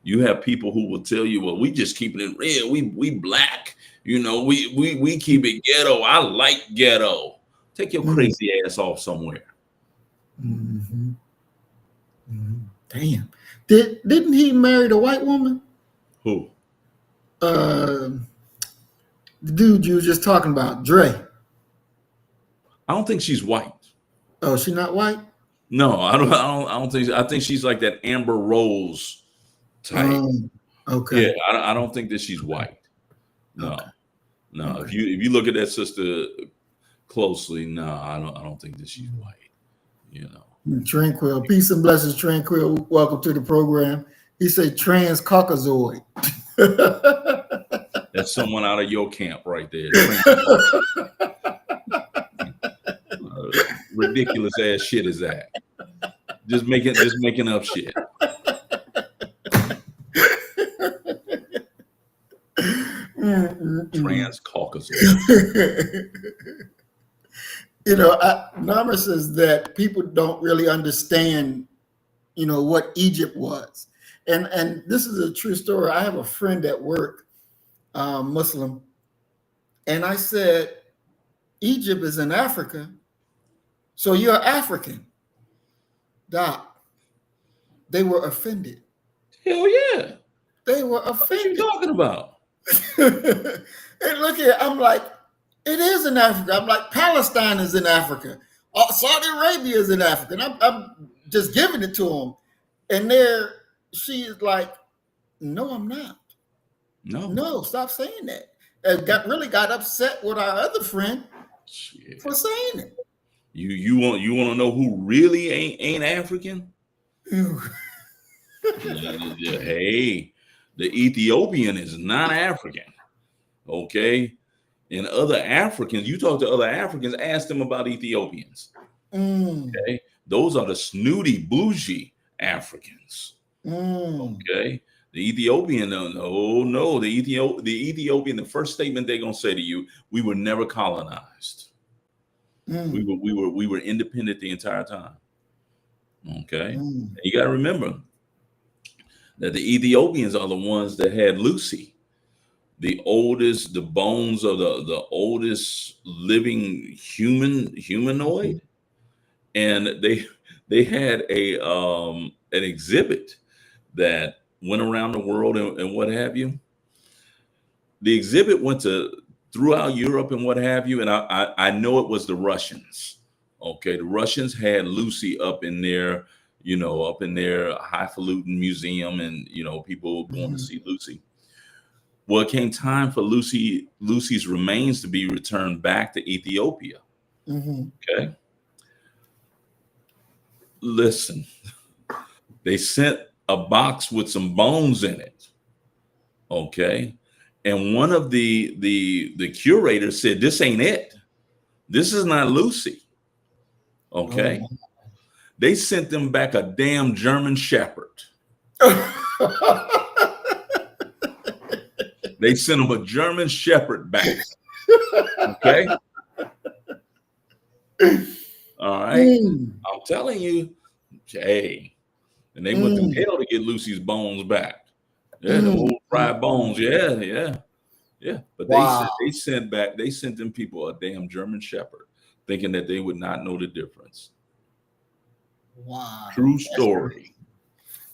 You have people who will tell you, well, we just keeping it real. We Black, you know, we keep it ghetto. I like ghetto. Take your crazy ass off somewhere. Damn. Didn't he marry the white woman? Who? The dude you were just talking about, Dre. I don't think she's white. Oh, she not white? No, I don't think. I think she's like that Amber Rose type. Okay. Yeah, I don't think that she's white. No, okay. no. Okay. If you look at that sister closely, no, I don't think that she's white. You know. Tranquil, peace and blessings, Tranquil. Welcome to the program. He said trans-Caucasoid. That's someone out of your camp right there. Ridiculous ass shit is that? Just making up shit. Trans-Caucasoid. You know, Nama says that people don't really understand, you know, what Egypt was. And this is a true story. I have a friend at work, Muslim, and I said, Egypt is in Africa, so you're African. Doc, they were offended. Hell yeah. They were offended. What you talking about? And look here, I'm like, it is in Africa. I'm like, Palestine is in Africa. Saudi Arabia is in Africa. And I'm just giving it to them. And she is like, no, I'm not. No, stop saying that. And really got upset with our other friend for saying it. You want to know who really ain't African? Hey, the Ethiopian is not African. Okay. And other Africans, you talk to other Africans, ask them about Ethiopians. Okay, those are the snooty, bougie Africans. Okay, the Ethiopian, no, the Ethiopian. The first statement they're gonna say to you: "We were never colonized. We were independent the entire time." Okay, and you got to remember that the Ethiopians are the ones that had Lucy. The bones of the oldest living humanoid, and they had an exhibit that went around the world and what have you. The exhibit went throughout Europe and what have you, and I know it was the Russians. Okay, the Russians had Lucy up in their highfalutin museum, and people going to see Lucy. Well, it came time for Lucy's remains to be returned back to Ethiopia. Okay. Listen, they sent a box with some bones in it. Okay. And one of the curators said, "This ain't it. This is not Lucy." Okay. They sent them back a damn German Shepherd. They sent him a German Shepherd back. Okay. All right. I'm telling you, hey. And they went through hell to get Lucy's bones back. Yeah, the old fried bones. Yeah. But they sent them people a damn German Shepherd, thinking that they would not know the difference. Wow. True story.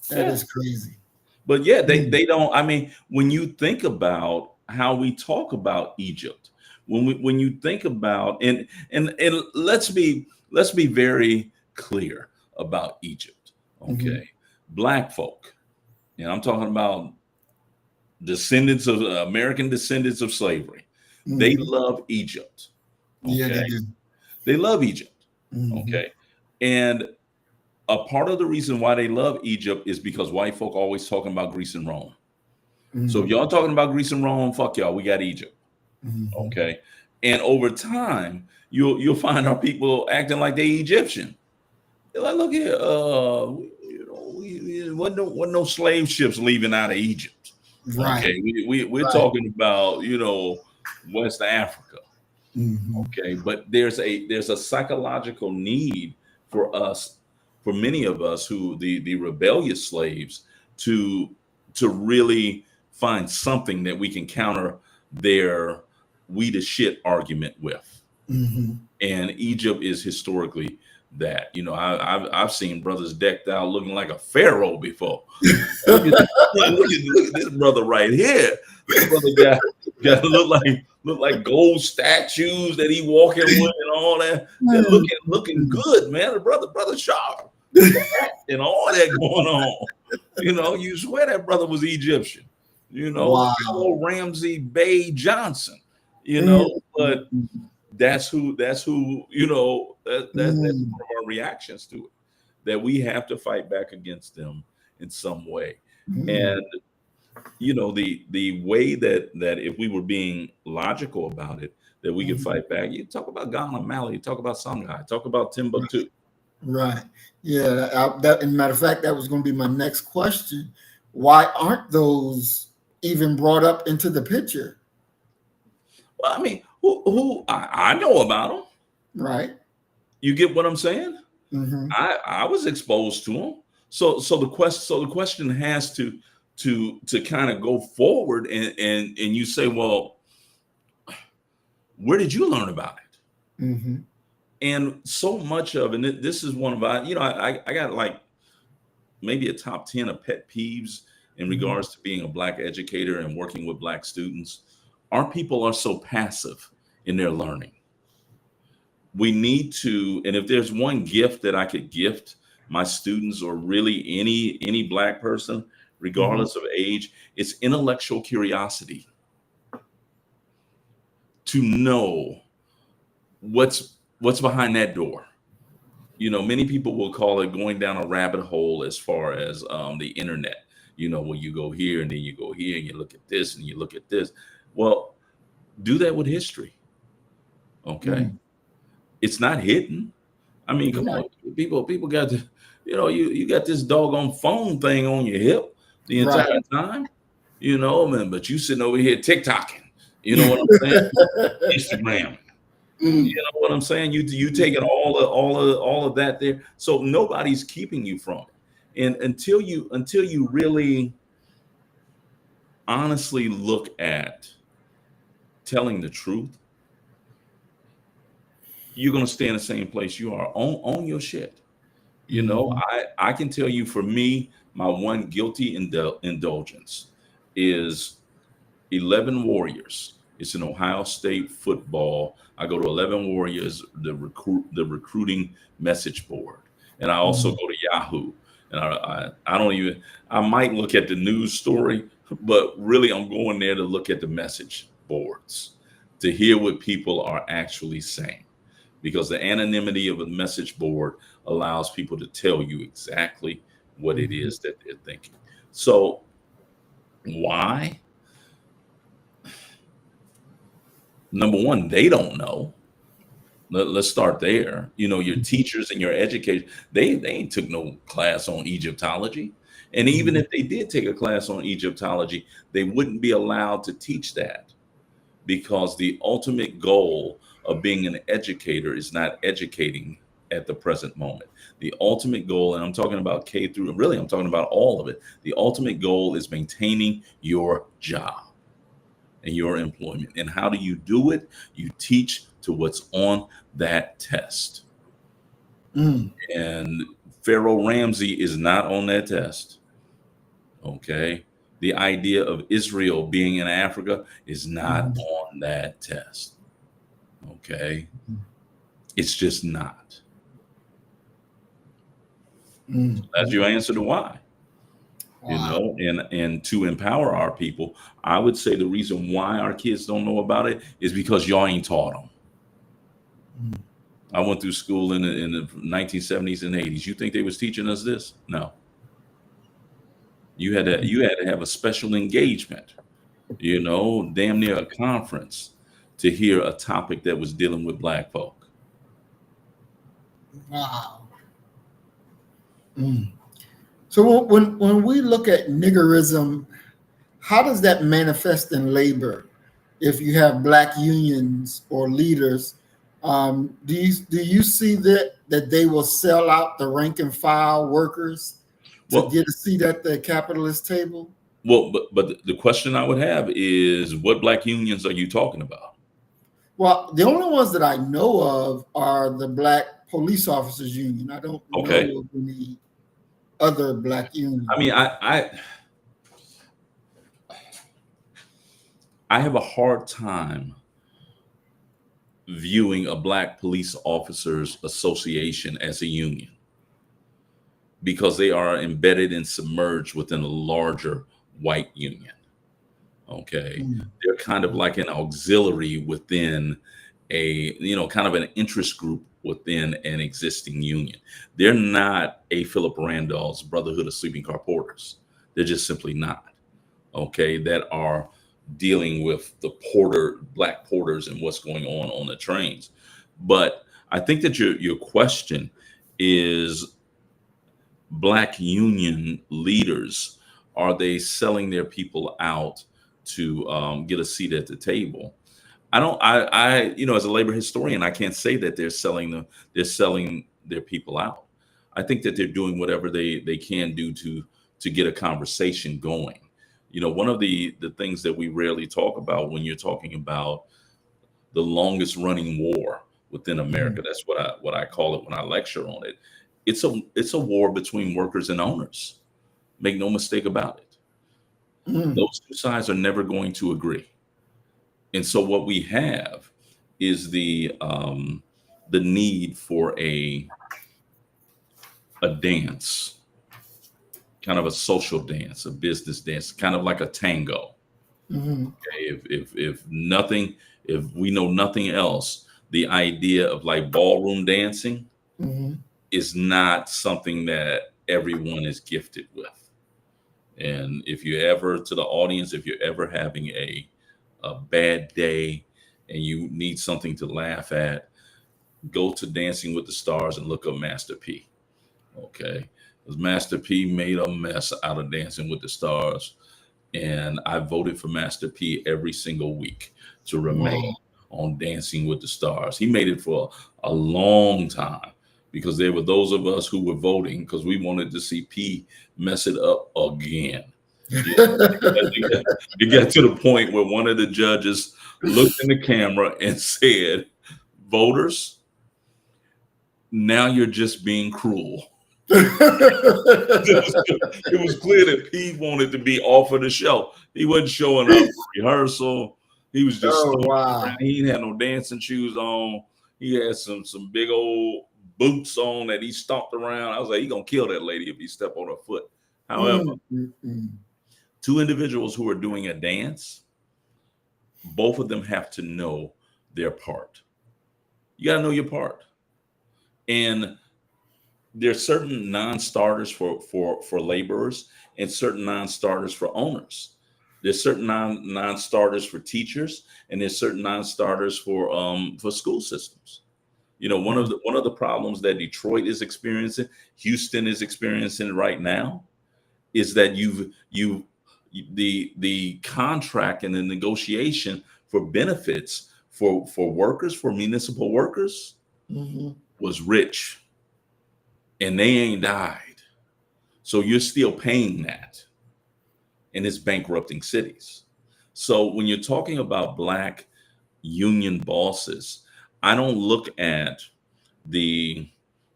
That is crazy. But yeah, they don't. I mean, when you think about how we talk about Egypt, when you think about and let's be very clear about Egypt. Okay, Black folk, and I'm talking about American descendants of slavery. They love Egypt. Okay? Yeah, they do. They love Egypt. Okay, and a part of the reason why they love Egypt is because white folk always talking about Greece and Rome. So if y'all talking about Greece and Rome, fuck y'all, we got Egypt. Okay. And over time, you'll find our people acting like they Egyptian. They're like, look here, wasn't no slave ships leaving out of Egypt. Right. Okay, we're Right. talking about West Africa. Mm-hmm. Okay, but there's a psychological need for us, for many of us who the rebellious slaves, to really find something that we can counter their we the shit argument with. Mm-hmm. And Egypt is historically that. I've seen brothers decked out looking like a pharaoh before. look at this brother right here. This brother got look like gold statues that he walking with and all that. They're looking good, man. The brother sharp and all that going on. You swear that brother was Egyptian. Wow. Ramsey Bay Johnson. But that's who that's one of our reactions to it, that we have to fight back against them in some way. And the way that if we were being logical about it, that we could fight back. You talk about Ghana, Mali, you talk about Songhai, talk about Timbuktu. Right. Yeah. That, and matter of fact, that was going to be my next question. Why aren't those even brought up into the picture? Well, I mean, who I know about them. Right. You get what I'm saying? Mm-hmm. I was exposed to them. So the question has to kind of go forward, and you say, well, where did you learn about it? Mm-hmm. And so much of it, this is one of I got like maybe a top 10 of pet peeves in regards to being a Black educator and working with Black students. Our people are so passive in their learning. We need to, and if there's one gift that I could gift my students, or really any Black person, regardless of age, it's intellectual curiosity. To know what's behind that door. Many people will call it going down a rabbit hole as far as the internet. Where you go here and then you go here and you look at this and you look at this. Well, do that with history. Okay. It's not hidden. I mean, come on, people got to, you got this doggone phone thing on your hip the entire time, man, but you sitting over here TikToking, you know what I'm saying? Instagram. You know what I'm saying? You taking all of that there. So nobody's keeping you from it. And until you really honestly look at telling the truth, you're going to stay in the same place you are. Own your shit. I can tell you, for me, my one guilty indulgence is 11 Warriors. It's an Ohio State football. I go to 11 Warriors, the recruiting message board. And I also go to Yahoo. And I might look at the news story, but really I'm going there to look at the message boards, to hear what people are actually saying. Because the anonymity of a message board allows people to tell you exactly what it is that they're thinking. So why? Number one, they don't know. Let's start there. Your teachers and your educators, they ain't took no class on Egyptology. And even if they did take a class on Egyptology, they wouldn't be allowed to teach that, because the ultimate goal of being an educator is not educating at the present moment. The ultimate goal, and I'm talking about K through, really, I'm talking about all of it. The ultimate goal is maintaining your job and your employment. And how do you do it? You teach to what's on that test. And Pharaoh Ramsey is not on that test. Okay. The idea of Israel being in Africa is not on that test. Okay. It's just not. That's your answer to why. Wow. And to empower our people, I would say the reason why our kids don't know about it is because y'all ain't taught them. I went through school in the 1970s and 80s. You think they was teaching us this? No. You had to have a special engagement, damn near a conference, to hear a topic that was dealing with Black folk. Wow. Mm. So when we look at niggerism, how does that manifest in labor? If you have black unions or leaders, do you see that they will sell out the rank and file workers to Well, get a seat at the capitalist table? well, but the question I would have is, what black unions are you talking about? Well, the only ones that I know of are the Black Police Officers Union. I don't Okay. know of any other black unions. I mean, I have a hard time viewing a Black Police Officers Association as a union, because they are embedded and submerged within a larger white union. Okay. They're kind of like an auxiliary within a, kind of an interest group within an existing union. They're not a Philip Randolph's Brotherhood of Sleeping Car Porters. They're just simply not. Okay. That are dealing with the black porters and what's going on the trains. But I think that your question is, black union leaders, are they selling their people out to get a seat at the table? I as a labor historian, I can't say that they're selling their people out. I think that they're doing whatever they can do to get a conversation going. One of the things that we rarely talk about when you're talking about the longest running war within America, that's what I call it when I lecture on it. It's a war between workers and owners. Make no mistake about it. Those two sides are never going to agree. And so what we have is the need for a dance, kind of a social dance, a business dance, kind of like a tango. Okay, if we know nothing else, the idea of like ballroom dancing is not something that everyone is gifted with. And if you're ever, to the audience, if you're ever having a bad day and you need something to laugh at, go to Dancing with the Stars and look up Master P. Okay. Because Master P made a mess out of Dancing with the Stars. And I voted for Master P every single week to remain on Dancing with the Stars. He made it for a long time, because there were those of us who were voting because we wanted to see P mess it up again. It got to the point where one of the judges looked in the camera and said, "Voters, now you're just being cruel." It was clear that P wanted to be off of the show. He wasn't showing up for rehearsal. He was just around. He didn't have no dancing shoes on. He had some big old boots on that he stomped around. I was like, he gonna kill that lady if he step on her foot. However, two individuals who are doing a dance, both of them have to know their part. You got to know your part. And there's certain non-starters for laborers and certain non-starters for owners. There's certain non-starters for teachers, and there's certain non-starters for school systems. One of the problems that Detroit is experiencing, Houston is experiencing right now, is that the contract and the negotiation for benefits for workers, for municipal workers, was rich, and they ain't died. So you're still paying that, and it's bankrupting cities. So when you're talking about black union bosses, I don't look at the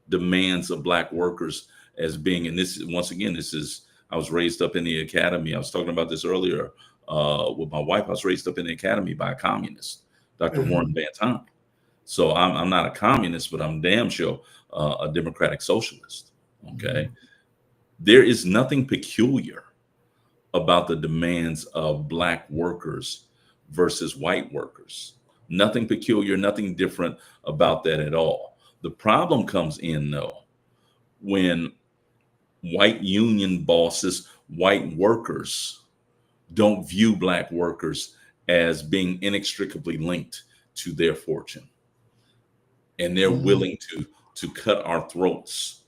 demands of black workers as being, and this is, once again, I was raised up in the academy. I was talking about this earlier with my wife. I was raised up in the academy by a communist, Dr. Warren Banton. So I'm not a communist, but I'm damn sure a democratic socialist. Okay. There is nothing peculiar about the demands of black workers versus white workers. Nothing peculiar, nothing different about that at all. The problem comes in, though, when white union bosses, white workers, don't view black workers as being inextricably linked to their fortune. And they're willing to to cut our throats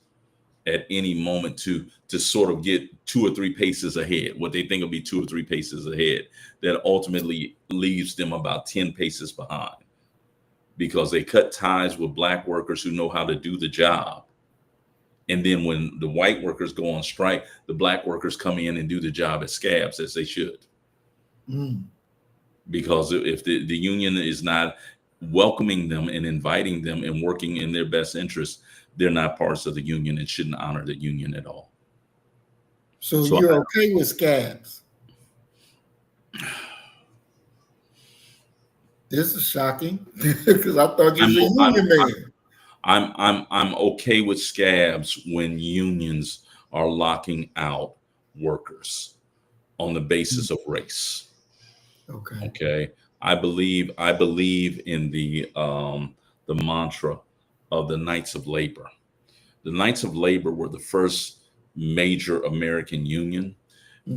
at any moment to sort of get 2 or 3 paces ahead, what they think will be 2 or 3 paces ahead, that ultimately leaves them about 10 paces behind, because they cut ties with black workers who know how to do the job. And then when the white workers go on strike, the black workers come in and do the job as scabs, as they should. Because if the union is not welcoming them and inviting them and working in their best interest, they're not parts of the union and shouldn't honor the union at all. So you're okay with scabs? This is shocking, because I thought you were a union man. I'm okay with scabs when unions are locking out workers on the basis of race. Okay. I believe in the mantra of the Knights of Labor. The Knights of Labor were the first major American union,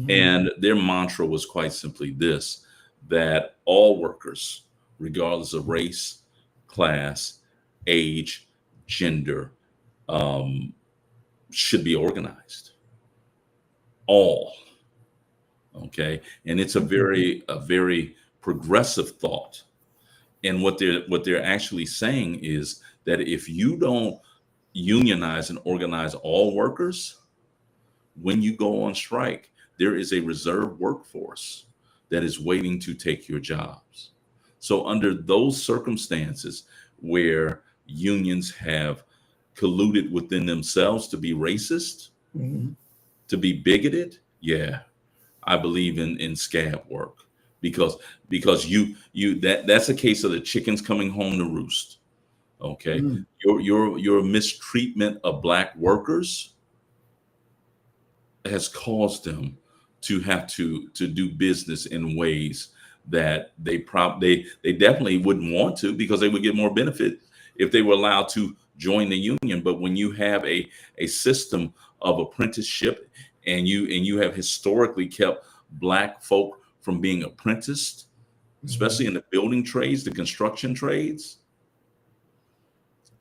and their mantra was quite simply this: that all workers, regardless of race, class, age, gender, should be organized. All. Okay. And it's a very progressive thought. And what they're actually saying is that if you don't unionize and organize all workers, when you go on strike, there is a reserve workforce that is waiting to take your jobs. So under those circumstances where unions have colluded within themselves to be racist, to be bigoted, yeah, I believe in scab work, because that's a case of the chickens coming home to roost. Okay. Your mistreatment of black workers has caused them to have to do business in ways that they definitely wouldn't want to, because they would get more benefit if they were allowed to join the union. But when you have a system of apprenticeship, and you have historically kept black folk from being apprenticed, especially in the building trades, the construction trades,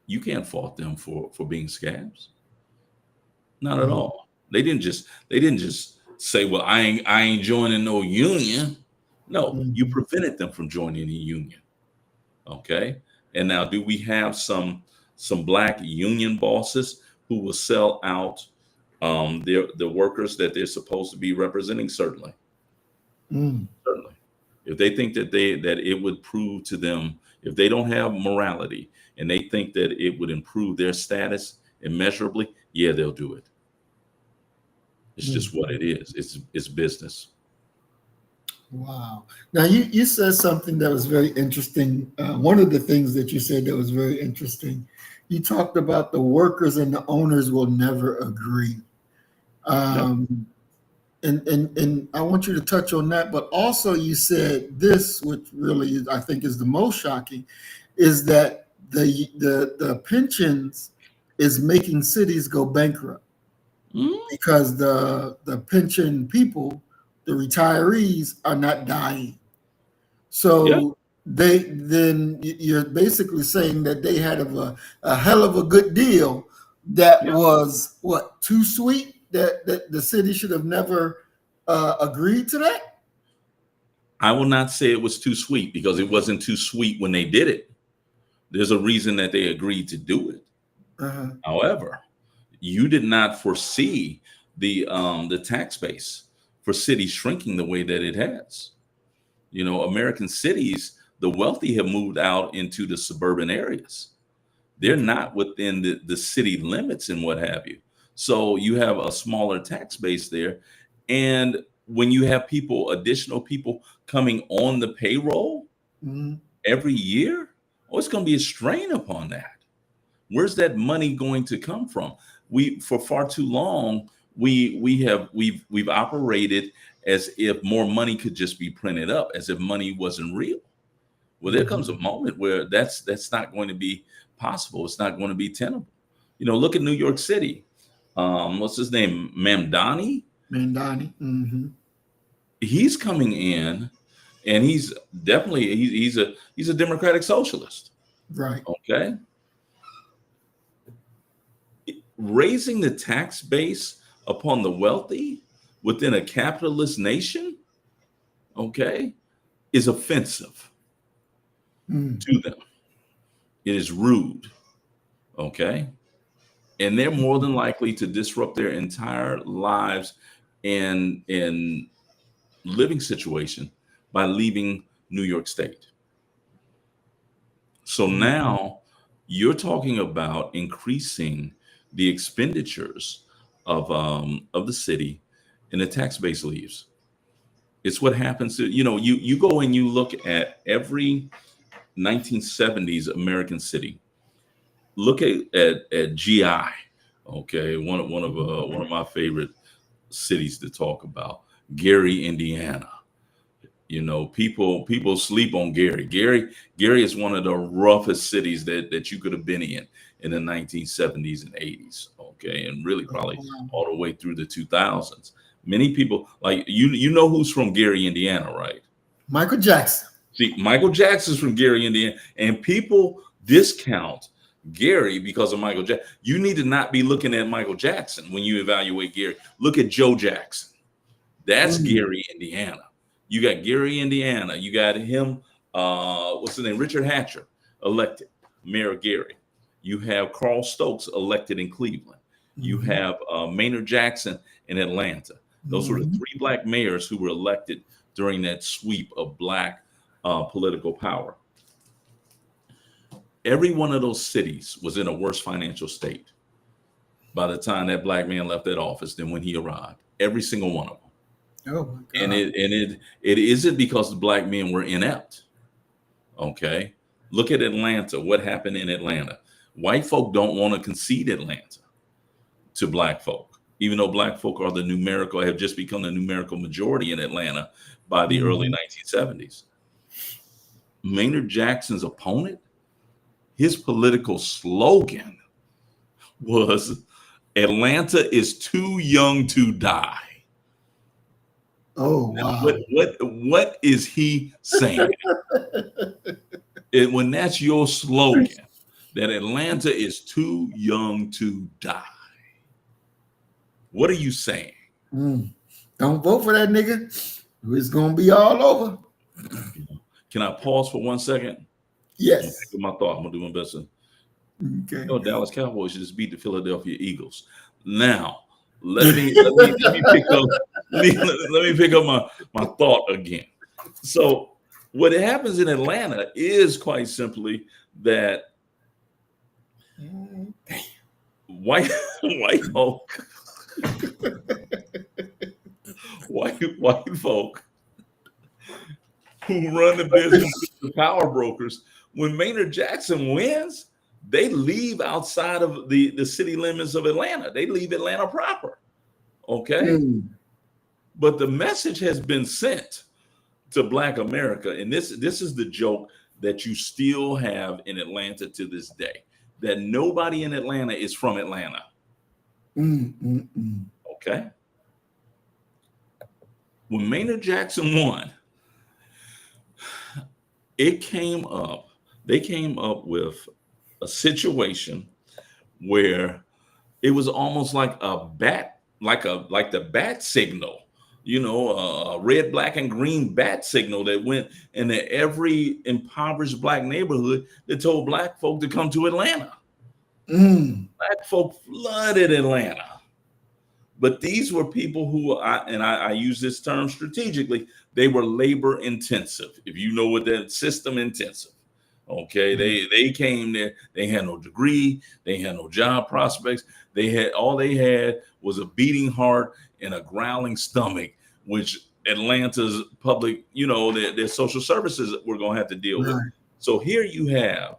you can't fault them for being scabs. Not at all. They didn't just say, well, I ain't joining no union. No, you prevented them from joining a union. Okay. And now, do we have some black union bosses who will sell out the workers that they're supposed to be representing? Certainly. Certainly. If they think that it would prove to them, if they don't have morality and they think that it would improve their status immeasurably, yeah, they'll do it. It's just what it is. It's business. Wow. Now you said something that was very interesting. One of the things that you said that was very interesting, you talked about the workers and the owners will never agree. And I want you to touch on that, but also you said this, which really I think is the most shocking, is that the pensions is making cities go bankrupt because the pension people, the retirees, are not dying. So you're basically saying that they had a hell of a good deal that was too sweet, that the city should have never agreed to that? I will not say it was too sweet, because it wasn't too sweet when they did it. There's a reason that they agreed to do it. However, you did not foresee the tax base for cities shrinking the way that it has. You know, American cities, the wealthy have moved out into the suburban areas. They're not within the city limits and what have you. So you have a smaller tax base there. And when you have additional people coming on the payroll every year, it's going to be a strain upon that. Where's that money going to come from? For far too long, we've operated as if more money could just be printed up, as if money wasn't real. Well, there comes a moment where that's not going to be possible. It's not going to be tenable. You know, look at New York City. What's his name? Mamdani. He's coming in, and he's definitely he's a democratic socialist. Right. Okay. raising the tax base upon the wealthy within a capitalist nation, okay, is offensive to them. It is rude, okay? And they're more than likely to disrupt their entire lives and living situation by leaving New York State. So now you're talking about increasing the expenditures of the city, and the tax base leaves. It's what happens to, you go and you look at every 1970s American city. Look at GI, okay, one of my favorite cities to talk about, Gary, Indiana. People sleep on Gary. Gary is one of the roughest cities that you could have been in the 1970s and 80s, okay, and really probably all the way through the 2000s. Many people, like, you know who's from Gary, Indiana, right? Michael Jackson. See, Michael Jackson's from Gary, Indiana, and people discount Gary because of Michael Jackson. You need to not be looking at Michael Jackson when you evaluate Gary. Look at Joe Jackson. That's Gary, Indiana. You got Gary, Indiana. You got him, what's his name? Richard Hatcher, elected mayor of Gary. You have Carl Stokes elected in Cleveland. You have Maynard Jackson in Atlanta. Those were the three black mayors who were elected during that sweep of black political power. Every one of those cities was in a worse financial state by the time that black man left that office than when he arrived. Every single one of them. Oh my God. And it isn't because the black men were inept. Okay. Look at Atlanta. What happened in Atlanta? White folk don't want to concede Atlanta to black folk, even though black folk have just become the numerical majority in Atlanta by the early 1970s. Maynard Jackson's opponent, his political slogan was, "Atlanta is too young to die." Oh, wow. What is he saying? When that's your slogan, that Atlanta is too young to die, what are you saying? Don't vote for that nigga. It's going to be all over. Can I pause for 1 second? Yes. My thought. I'm going to do my best. Okay. Dallas Cowboys just beat the Philadelphia Eagles. Now, let me pick up my thought again. So what happens in Atlanta is quite simply that white folk white folk who run the business, the power brokers, when Maynard Jackson wins, they leave outside of the city limits of Atlanta. They leave Atlanta proper. Okay. But the message has been sent to Black America. And this is the joke that you still have in Atlanta to this day, that nobody in Atlanta is from Atlanta. Okay. When Maynard Jackson won, they came up with a situation where it was almost like a bat, like the bat signal, a red, black, and green bat signal that went into every impoverished Black neighborhood that told Black folk to come to Atlanta. Black folk flooded Atlanta. But these were people who, I use this term strategically, they were labor intensive. If you know what that system intensive. Okay, they came there, they had no degree, they had no job prospects. All they had was a beating heart and a growling stomach, which Atlanta's public, their social services were going to have to deal with. So here you have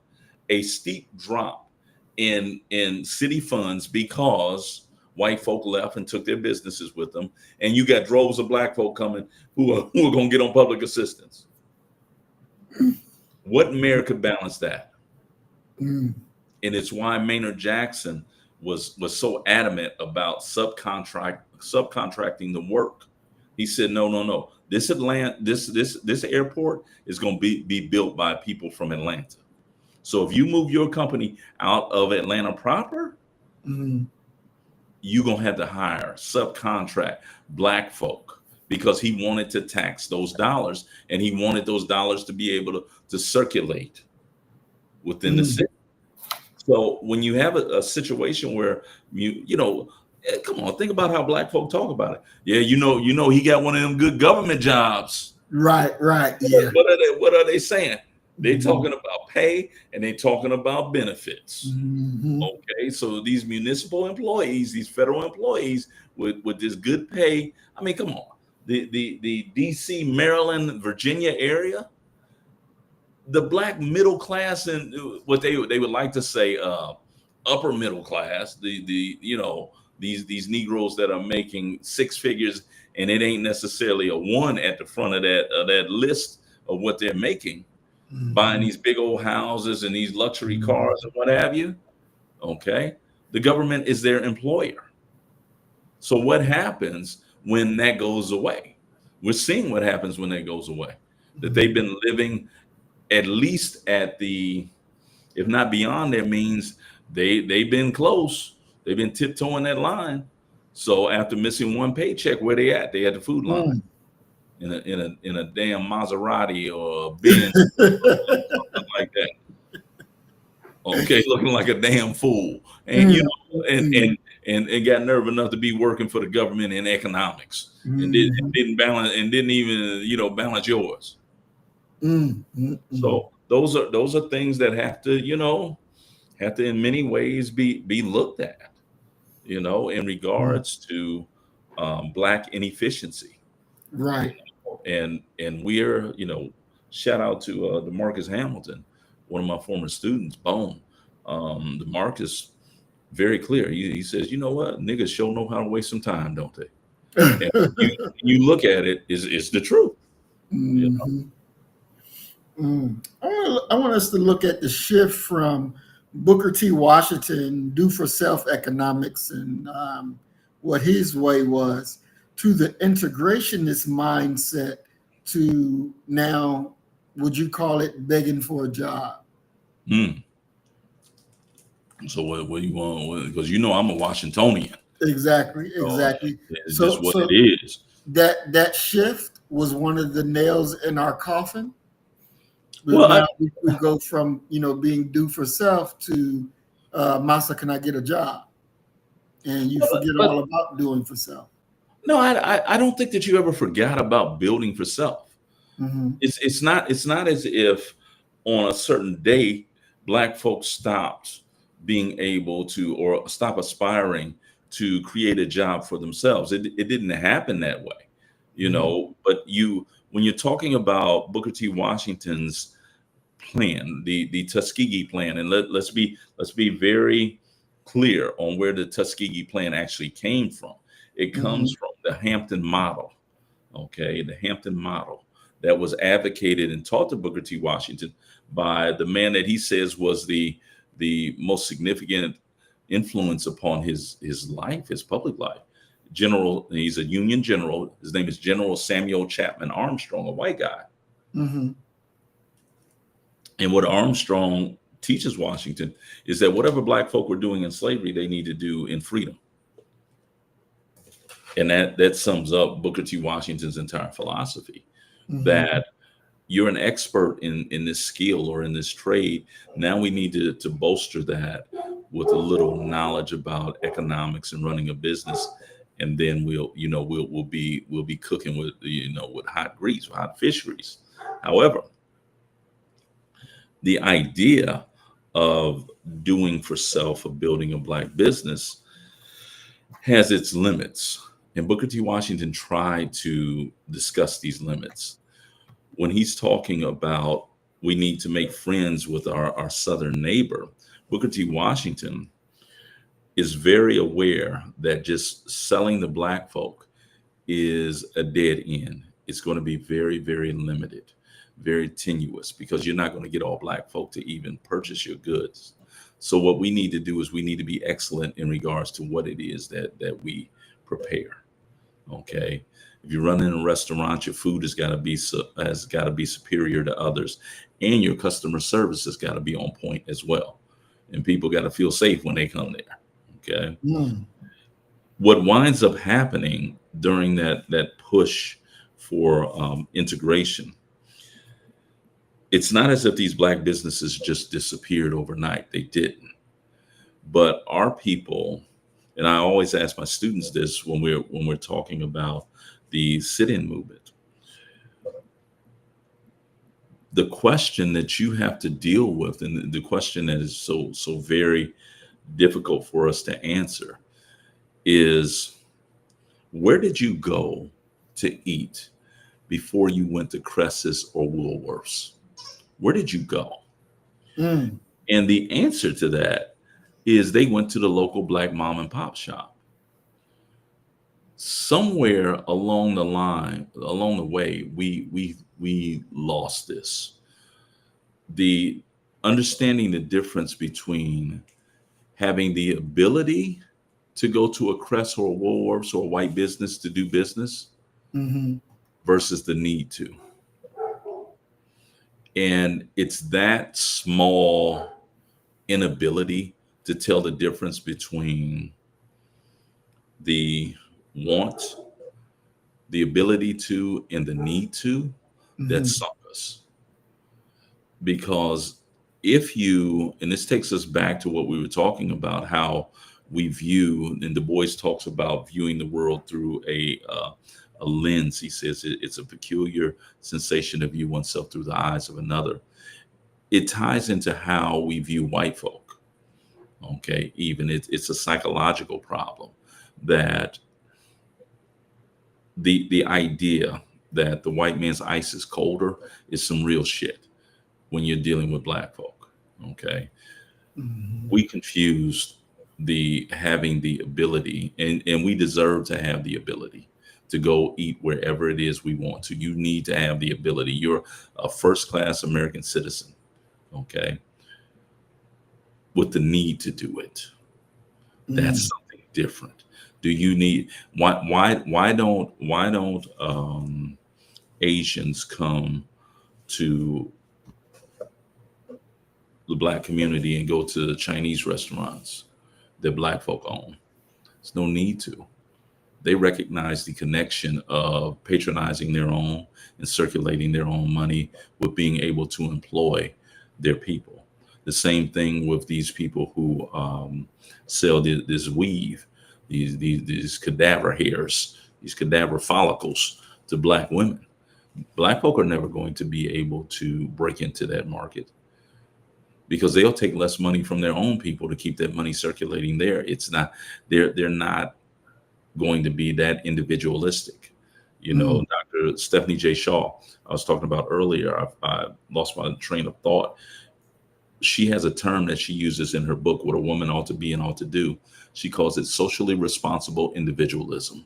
a steep drop in city funds because white folk left and took their businesses with them, and you got droves of Black folk coming who are going to get on public assistance. What mayor could balance that? And it's why Maynard Jackson was so adamant about subcontracting the work. He said, no. This airport is going to be built by people from Atlanta. So if you move your company out of Atlanta proper, you're going to have to hire, subcontract black folk because he wanted to tax those dollars, and he wanted those dollars to be able to circulate within the city. So when you have a situation where come on, think about how black folk talk about it. Yeah, he got one of them good government jobs. Right. Yeah. What are they saying? They talking about pay, and they talking about benefits. Okay, so these municipal employees, these federal employees with this good pay. I mean, come on, the DC, Maryland, Virginia area, the black middle class, and what they would like to say upper middle class, these Negroes that are making six figures, and it ain't necessarily a one at the front of that list of what they're making, buying these big old houses and these luxury cars and what have you. Okay, the government is their employer. So what happens when that goes away? We're seeing what happens when that goes away. That they've been living at least at the, if not beyond their means, they've been close. They've been tiptoeing that line. So after missing one paycheck, where they at? They at the food line in a damn Maserati or a Benz, something like that. Okay, looking like a damn fool, and and got nerve enough to be working for the government in economics, and didn't balance, and didn't even balance yours. So those are things that have to in many ways be looked at, in regards to black inefficiency. Right. And we're, shout out to DeMarcus Hamilton, one of my former students, Bone. DeMarcus, very clear. He says, you know what? Niggas sure know how to waste some time, don't they? And you look at it, it's the truth. I want us to look at the shift from Booker T. Washington, do for self economics, and what his way was, to the integrationist mindset, to now, would you call it begging for a job? So what do you want? Because I'm a Washingtonian. Exactly. It's just what it is. That shift was one of the nails in our coffin. Well, we go from being do for self to Masa, can I get a job? And you forget all about doing for self. No, I don't think that you ever forgot about building for self. It's not as if on a certain day black folks stopped being able to, or stop aspiring to, create a job for themselves. It didn't happen that way, But when you're talking about Booker T. Washington's plan, the Tuskegee plan, and let's be very clear on where the Tuskegee plan actually came from. It comes from the Hampton model, okay? The Hampton model that was advocated and taught to Booker T. Washington by the man that he says was the most significant influence upon his life, his public life. He's a Union general. His name is General Samuel Chapman Armstrong, a white guy. And what Armstrong teaches Washington is that whatever black folk were doing in slavery, they need to do in freedom. And that sums up Booker T. Washington's entire philosophy, that you're an expert in this skill or in this trade. Now we need to bolster that with a little knowledge about economics and running a business. And then we'll be cooking with, with hot grease, with hot fish grease. However, the idea of doing for self, of building a black business, has its limits. And Booker T. Washington tried to discuss these limits. When he's talking about we need to make friends with our southern neighbor, Booker T. Washington is very aware that just selling the black folk is a dead end. It's going to be very, very limited, very tenuous, because you're not going to get all black folk to even purchase your goods. So what we need to do is we need to be excellent in regards to what it is that we prepare. Okay. If you're running a restaurant, your food has got to be superior to others, and your customer service has got to be on point as well. And people got to feel safe when they come there. Okay. what winds up happening during that push for integration, it's not as if these Black businesses just disappeared overnight. They didn't. But our people, and I always ask my students this when we're talking about the sit-in movement, the question that you have to deal with, and the question that is so very difficult for us to answer, is where did you go to eat before you went to Cress's or Woolworths? Where did you go? And the answer to that is they went to the local Black mom and pop shop. Somewhere along the way, we lost this. The understanding the difference between having the ability to go to a Crest or a Woolworths or a white business to do business versus the need to. And it's that small inability to tell the difference between the want, the ability to, and the need to that sunk us. Because if you, and this takes us back to what we were talking about, how we view, and Du Bois talks about viewing the world through a lens. He says it's a peculiar sensation to view oneself through the eyes of another. It ties into how we view white folk. Okay, even it's a psychological problem, that the idea that the white man's ice is colder is some real shit when you're dealing with Black folk. Okay, we confused the having the ability, and we deserve to have the ability to go eat wherever it is we want to. You need to have the ability. You're a first-class American citizen, okay, with the need to do it. That's something different. Do you need, why don't Asians come to the Black community and go to the Chinese restaurants that Black folk own? There's no need to. They recognize the connection of patronizing their own and circulating their own money with being able to employ their people. The same thing with these people who sell this weave, these cadaver hairs, these cadaver follicles to Black women. Black folk are never going to be able to break into that market because they'll take less money from their own people to keep that money circulating there. It's not, they're not going to be that individualistic. You know, Dr. Stephanie J. Shaw, I was talking about earlier, I lost my train of thought. She has a term that she uses in her book, What a Woman Ought to Be and Ought to Do. She calls it socially responsible individualism.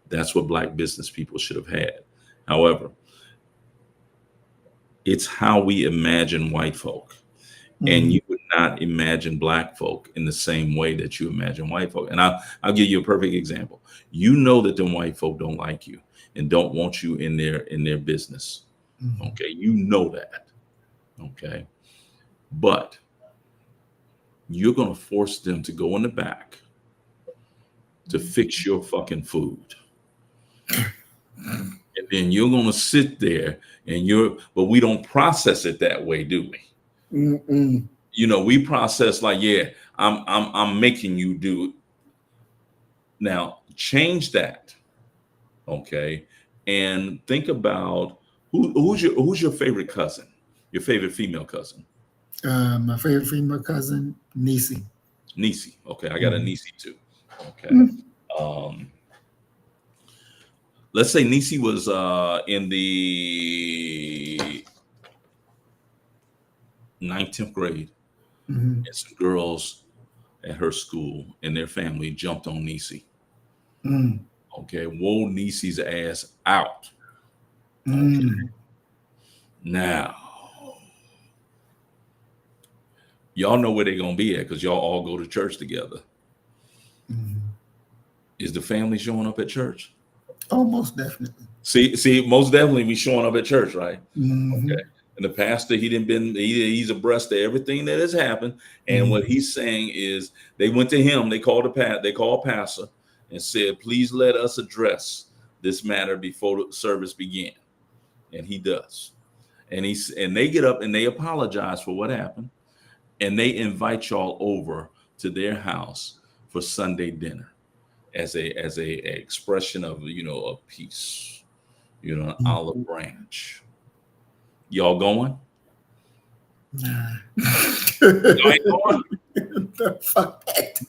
That's what Black business people should have had. However, it's how we imagine white folk. And you would not imagine Black folk in the same way that you imagine white folk. And I'll give you a perfect example. You know that them white folk don't like you and don't want you in their business. Okay, you know that. Okay, but you're gonna force them to go in the back to fix your fucking food. And then you're gonna sit there and but we don't process it that way, do we? You know, we process like, yeah, I'm making you do it. Now change that, okay? And think about who's your favorite cousin, your favorite female cousin. My favorite female cousin, Niecy. Niecy, okay, I got a Niecy too. Okay, let's say Niecy was in the 9th, 10th grade, and some girls at her school and their family jumped on Niecy. Okay, whoa, Niecy's ass out. Okay. Now, y'all know where they're gonna be at because y'all all go to church together. Is the family showing up at church? Oh, most definitely. See, most definitely we showing up at church, right? Okay. And the pastor, he's abreast of everything that has happened. And what he's saying is they went to him, they called pastor and said, please let us address this matter before the service began. And he does. And they get up and they apologize for what happened. And they invite y'all over to their house for Sunday dinner as a expression of, of peace, an olive branch. Y'all going? Nah. Y'all ain't going? Fuck that.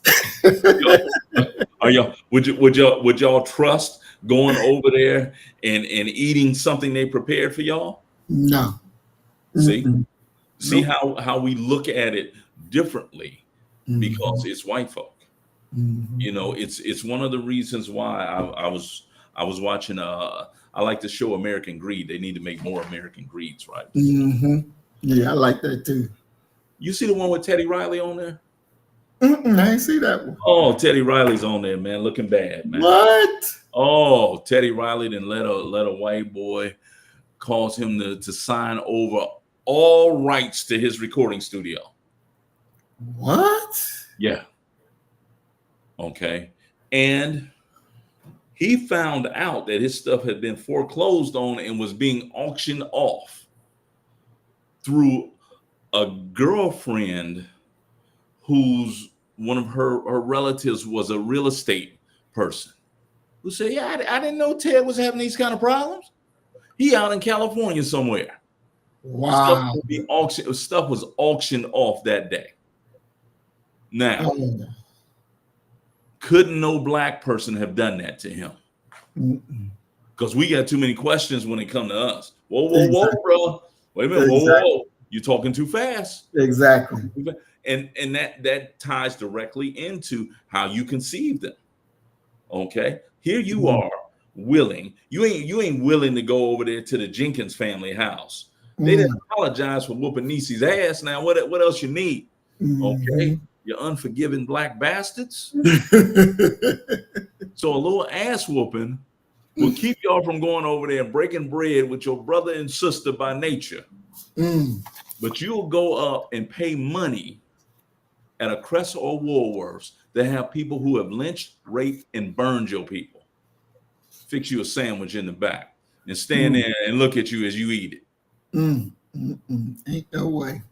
Are y'all, would y'all trust going over there and eating something they prepared for y'all? No. See? Mm-mm. See Nope. how we look at it differently because it's white folk. It's one of the reasons why I was watching I like the show American Greed. They need to make more American Greeds, right? Yeah, I like that too. You see the one with Teddy Riley on there? I ain't see that one. Oh, Teddy Riley's on there, man, looking bad, man. What? Oh, Teddy Riley didn't let a white boy cause him to sign over all rights to his recording studio. What? Yeah. Okay. And he found out that his stuff had been foreclosed on and was being auctioned off through a girlfriend whose one of her relatives was a real estate person who said, yeah, I didn't know Ted was having these kind of problems. He out in California somewhere. Wow. Stuff was auctioned off that day. Now, couldn't no black person have done that to him? Because we got too many questions when it come to us. Whoa, bro. Wait a minute. Whoa. You're talking too fast. Exactly. And that ties directly into how you conceive them. Okay. Here you are willing. You ain't willing to go over there to the Jenkins family house. They didn't apologize for whooping Niecy's ass. Now what else you need? Okay. You unforgiving black bastards. So a little ass whooping will keep y'all from going over there and breaking bread with your brother and sister by nature. But you'll go up and pay money at a Crest or Woolworths that have people who have lynched, raped, and burned your people. Fix you a sandwich in the back and stand there and look at you as you eat it. Ain't no way.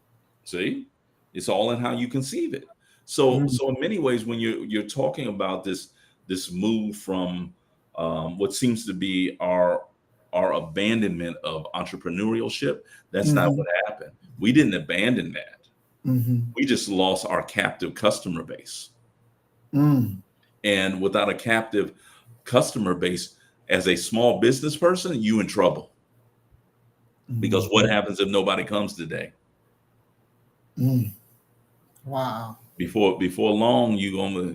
See, it's all in how you conceive it. So in many ways, when you're talking about this move from what seems to be our abandonment of entrepreneurship, that's not what happened. We didn't abandon that. We just lost our captive customer base. And without a captive customer base, as a small business person, you in trouble. Because what happens if nobody comes today? Wow. Before long, you gonna,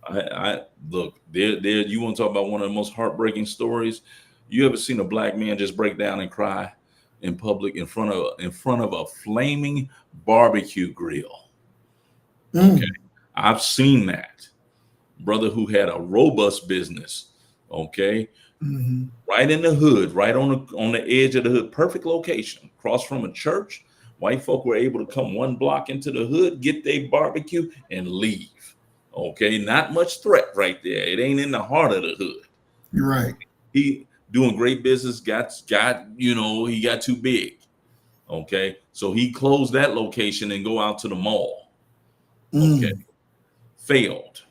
I look there. You want to talk about one of the most heartbreaking stories? You ever seen a black man just break down and cry in public in front of a flaming barbecue grill? Okay, I've seen that. Brother who had a robust business. Okay, right in the hood, right on the edge of the hood, perfect location, across from a church. White folk were able to come one block into the hood, get their barbecue, and leave. Okay, not much threat right there. It ain't in the heart of the hood. You're right. He doing great business, he got too big. Okay, so he closed that location and go out to the mall. Okay, failed.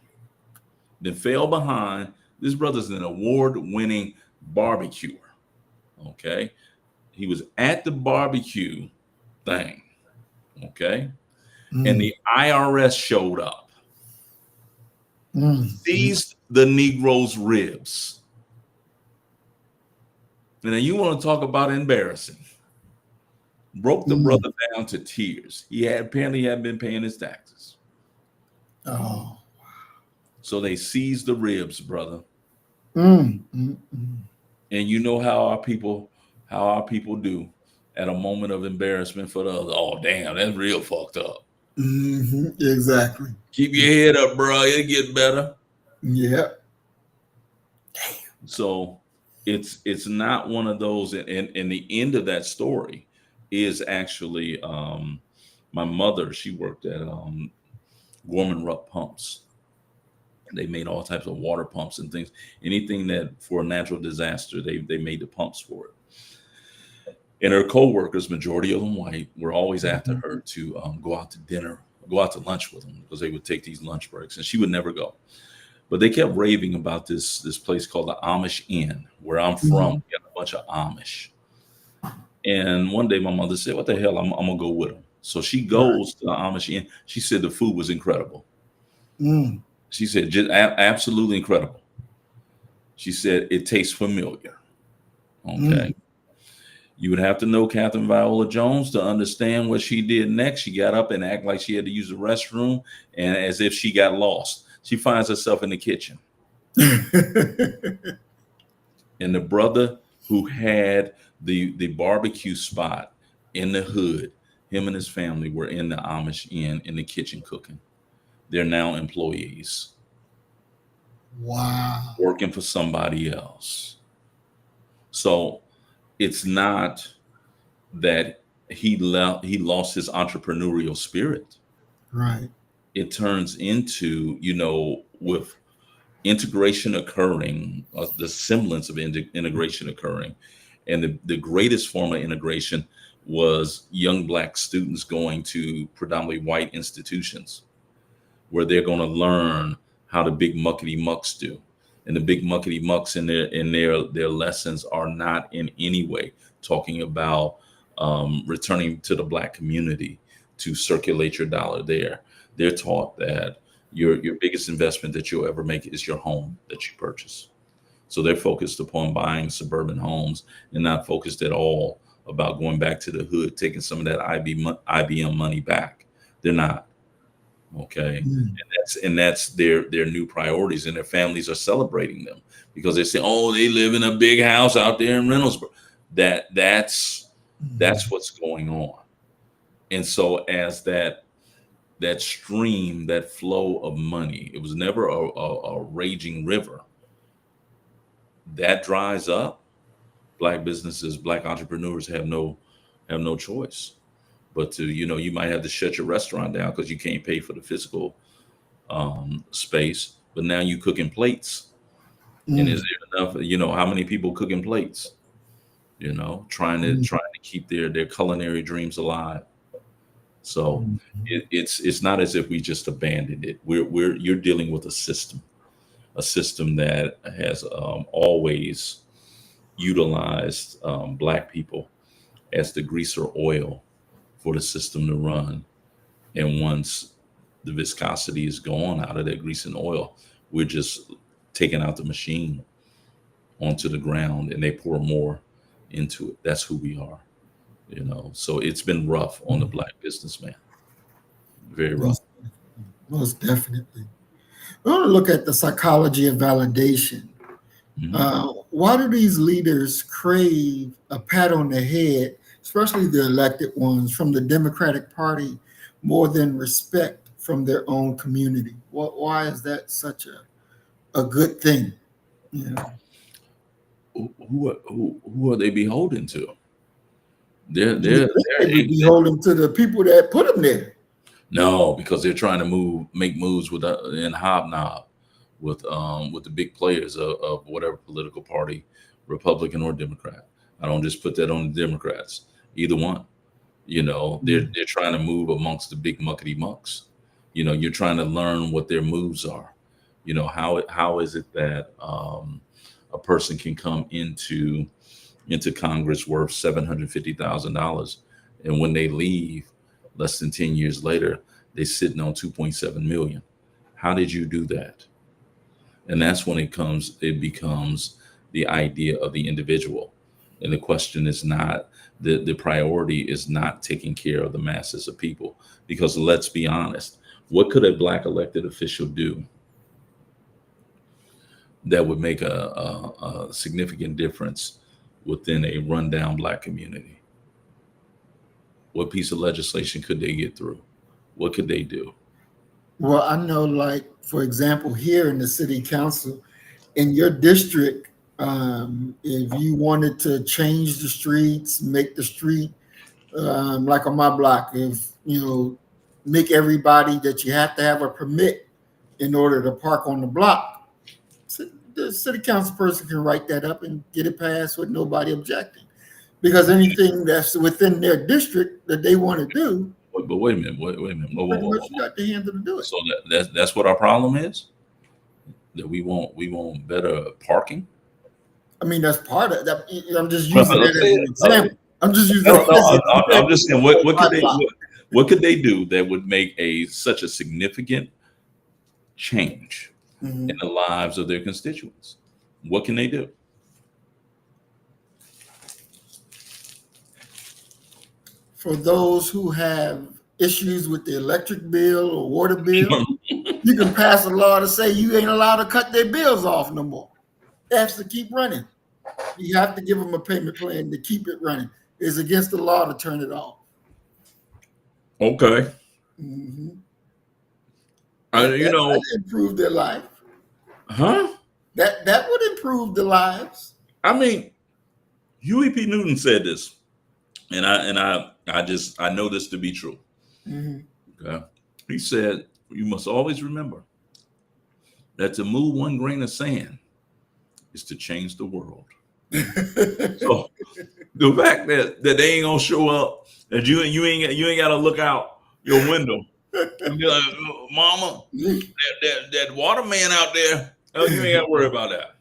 Then fell behind. This brother's an award-winning barbecuer. Okay, he was at the barbecue thing. Okay, and the IRS showed up. Seized the Negro's ribs. And then you want to talk about embarrassing. Broke the brother down to tears. He apparently had been paying his taxes. Oh. So they seized the ribs, brother. And you know how our people do at a moment of embarrassment for the other. Oh, damn, that's real fucked up. Exactly. Keep your head up, bro. It'll get better. Yep. So it's not one of those. And the end of that story is actually my mother. She worked at Gorman Rupp Pumps. They made all types of water pumps and things. Anything that for a natural disaster, they made the pumps for it. And her co-workers, majority of them white, were always after her to go out to dinner, go out to lunch with them, because they would take these lunch breaks, and she would never go. But they kept raving about this place called the Amish Inn, where I'm from. We got a bunch of Amish. And one day my mother said, "What the hell? I'm gonna go with them." So she goes to the Amish Inn. She said the food was incredible. She said, just absolutely incredible. She said it tastes familiar. Okay. You would have to know Catherine Viola Jones to understand what she did next. She got up and acted like she had to use the restroom, and as if she got lost. She finds herself in the kitchen. And the brother who had the barbecue spot in the hood, him and his family were in the Amish Inn in the kitchen cooking. They're now employees. Wow. Working for somebody else. So it's not that he lost his entrepreneurial spirit. Right. It turns into, with integration occurring, the semblance of integration occurring. And the greatest form of integration was young Black students going to predominantly white institutions where they're going to learn how the big muckety mucks do. And the big muckety mucks in their lessons are not in any way talking about returning to the Black community to circulate your dollar there. They're taught that your biggest investment that you'll ever make is your home that you purchase. So they're focused upon buying suburban homes and not focused at all about going back to the hood, taking some of that IBM money back. They're not. Okay. And that's their new priorities, and their families are celebrating them because they say, "Oh, they live in a big house out there in Reynoldsburg." That's what's going on. And so as that stream, that flow of money, it was never a raging river. That dries up. Black businesses, Black entrepreneurs have no choice but to, you might have to shut your restaurant down because you can't pay for the physical space. But now you cooking plates. And is there enough, how many people cooking plates? Trying to keep their culinary dreams alive. So it's not as if we just abandoned it. You're dealing with a system that has always utilized Black people as the greaser oil for the system to run. And once the viscosity is gone out of that grease and oil, we're just taking out the machine onto the ground, and they pour more into it. That's who we are. So it's been rough on the Black businessman. Very rough. Most definitely. I want to look at the psychology of validation. Why do these leaders crave a pat on the head, especially the elected ones, from the Democratic Party more than respect from their own community? Why is that such a good thing? Who are they beholden to? They're beholden to the people that put them there. No, because they're trying to make moves with and hobnob with the big players of whatever political party, Republican or Democrat. I don't just put that on the Democrats, either one. They're trying to move amongst the big muckety mucks. You're trying to learn what their moves are. How is it that a person can come into Congress worth $750,000, and when they leave, less than 10 years later, they're sitting on 2.7 million. How did you do that? And that's when it becomes the idea of the individual. And the question is not, the priority is not taking care of the masses of people. Because let's be honest, what could a Black elected official do that would make a significant difference within a rundown Black community? What piece of legislation could they get through? What could they do? Well, I know, like, for example, here in the city council, in your district, if you wanted to change the streets, make the street, like on my block, if, make everybody that you have to have a permit in order to park on the block. So the city council person can write that up and get it passed with nobody objecting. Because anything that's within their district that they want to do, But wait a minute, wait a minute. Whoa, pretty much you got the handle to do it. So that's what our problem is? That we want better parking? I mean, that's part of that. I'm just using it as an example. I'm just using I'm just saying, what could they do that would make such a significant change in the lives of their constituents? What can they do? For those who have issues with the electric bill or water bill, you can pass a law to say you ain't allowed to cut their bills off no more. They have to keep running. You have to give them a payment plan to keep it running. It's against the law to turn it off. Okay. That improve their life. Huh? That would improve the lives. I mean, Huey P. Newton said this, and I know this to be true. Okay. He said, you must always remember that to move one grain of sand is to change the world. So the fact that they ain't gonna show up, that you ain't gotta look out your window and be like, Mama, that water man out there, oh, you ain't gotta worry about that.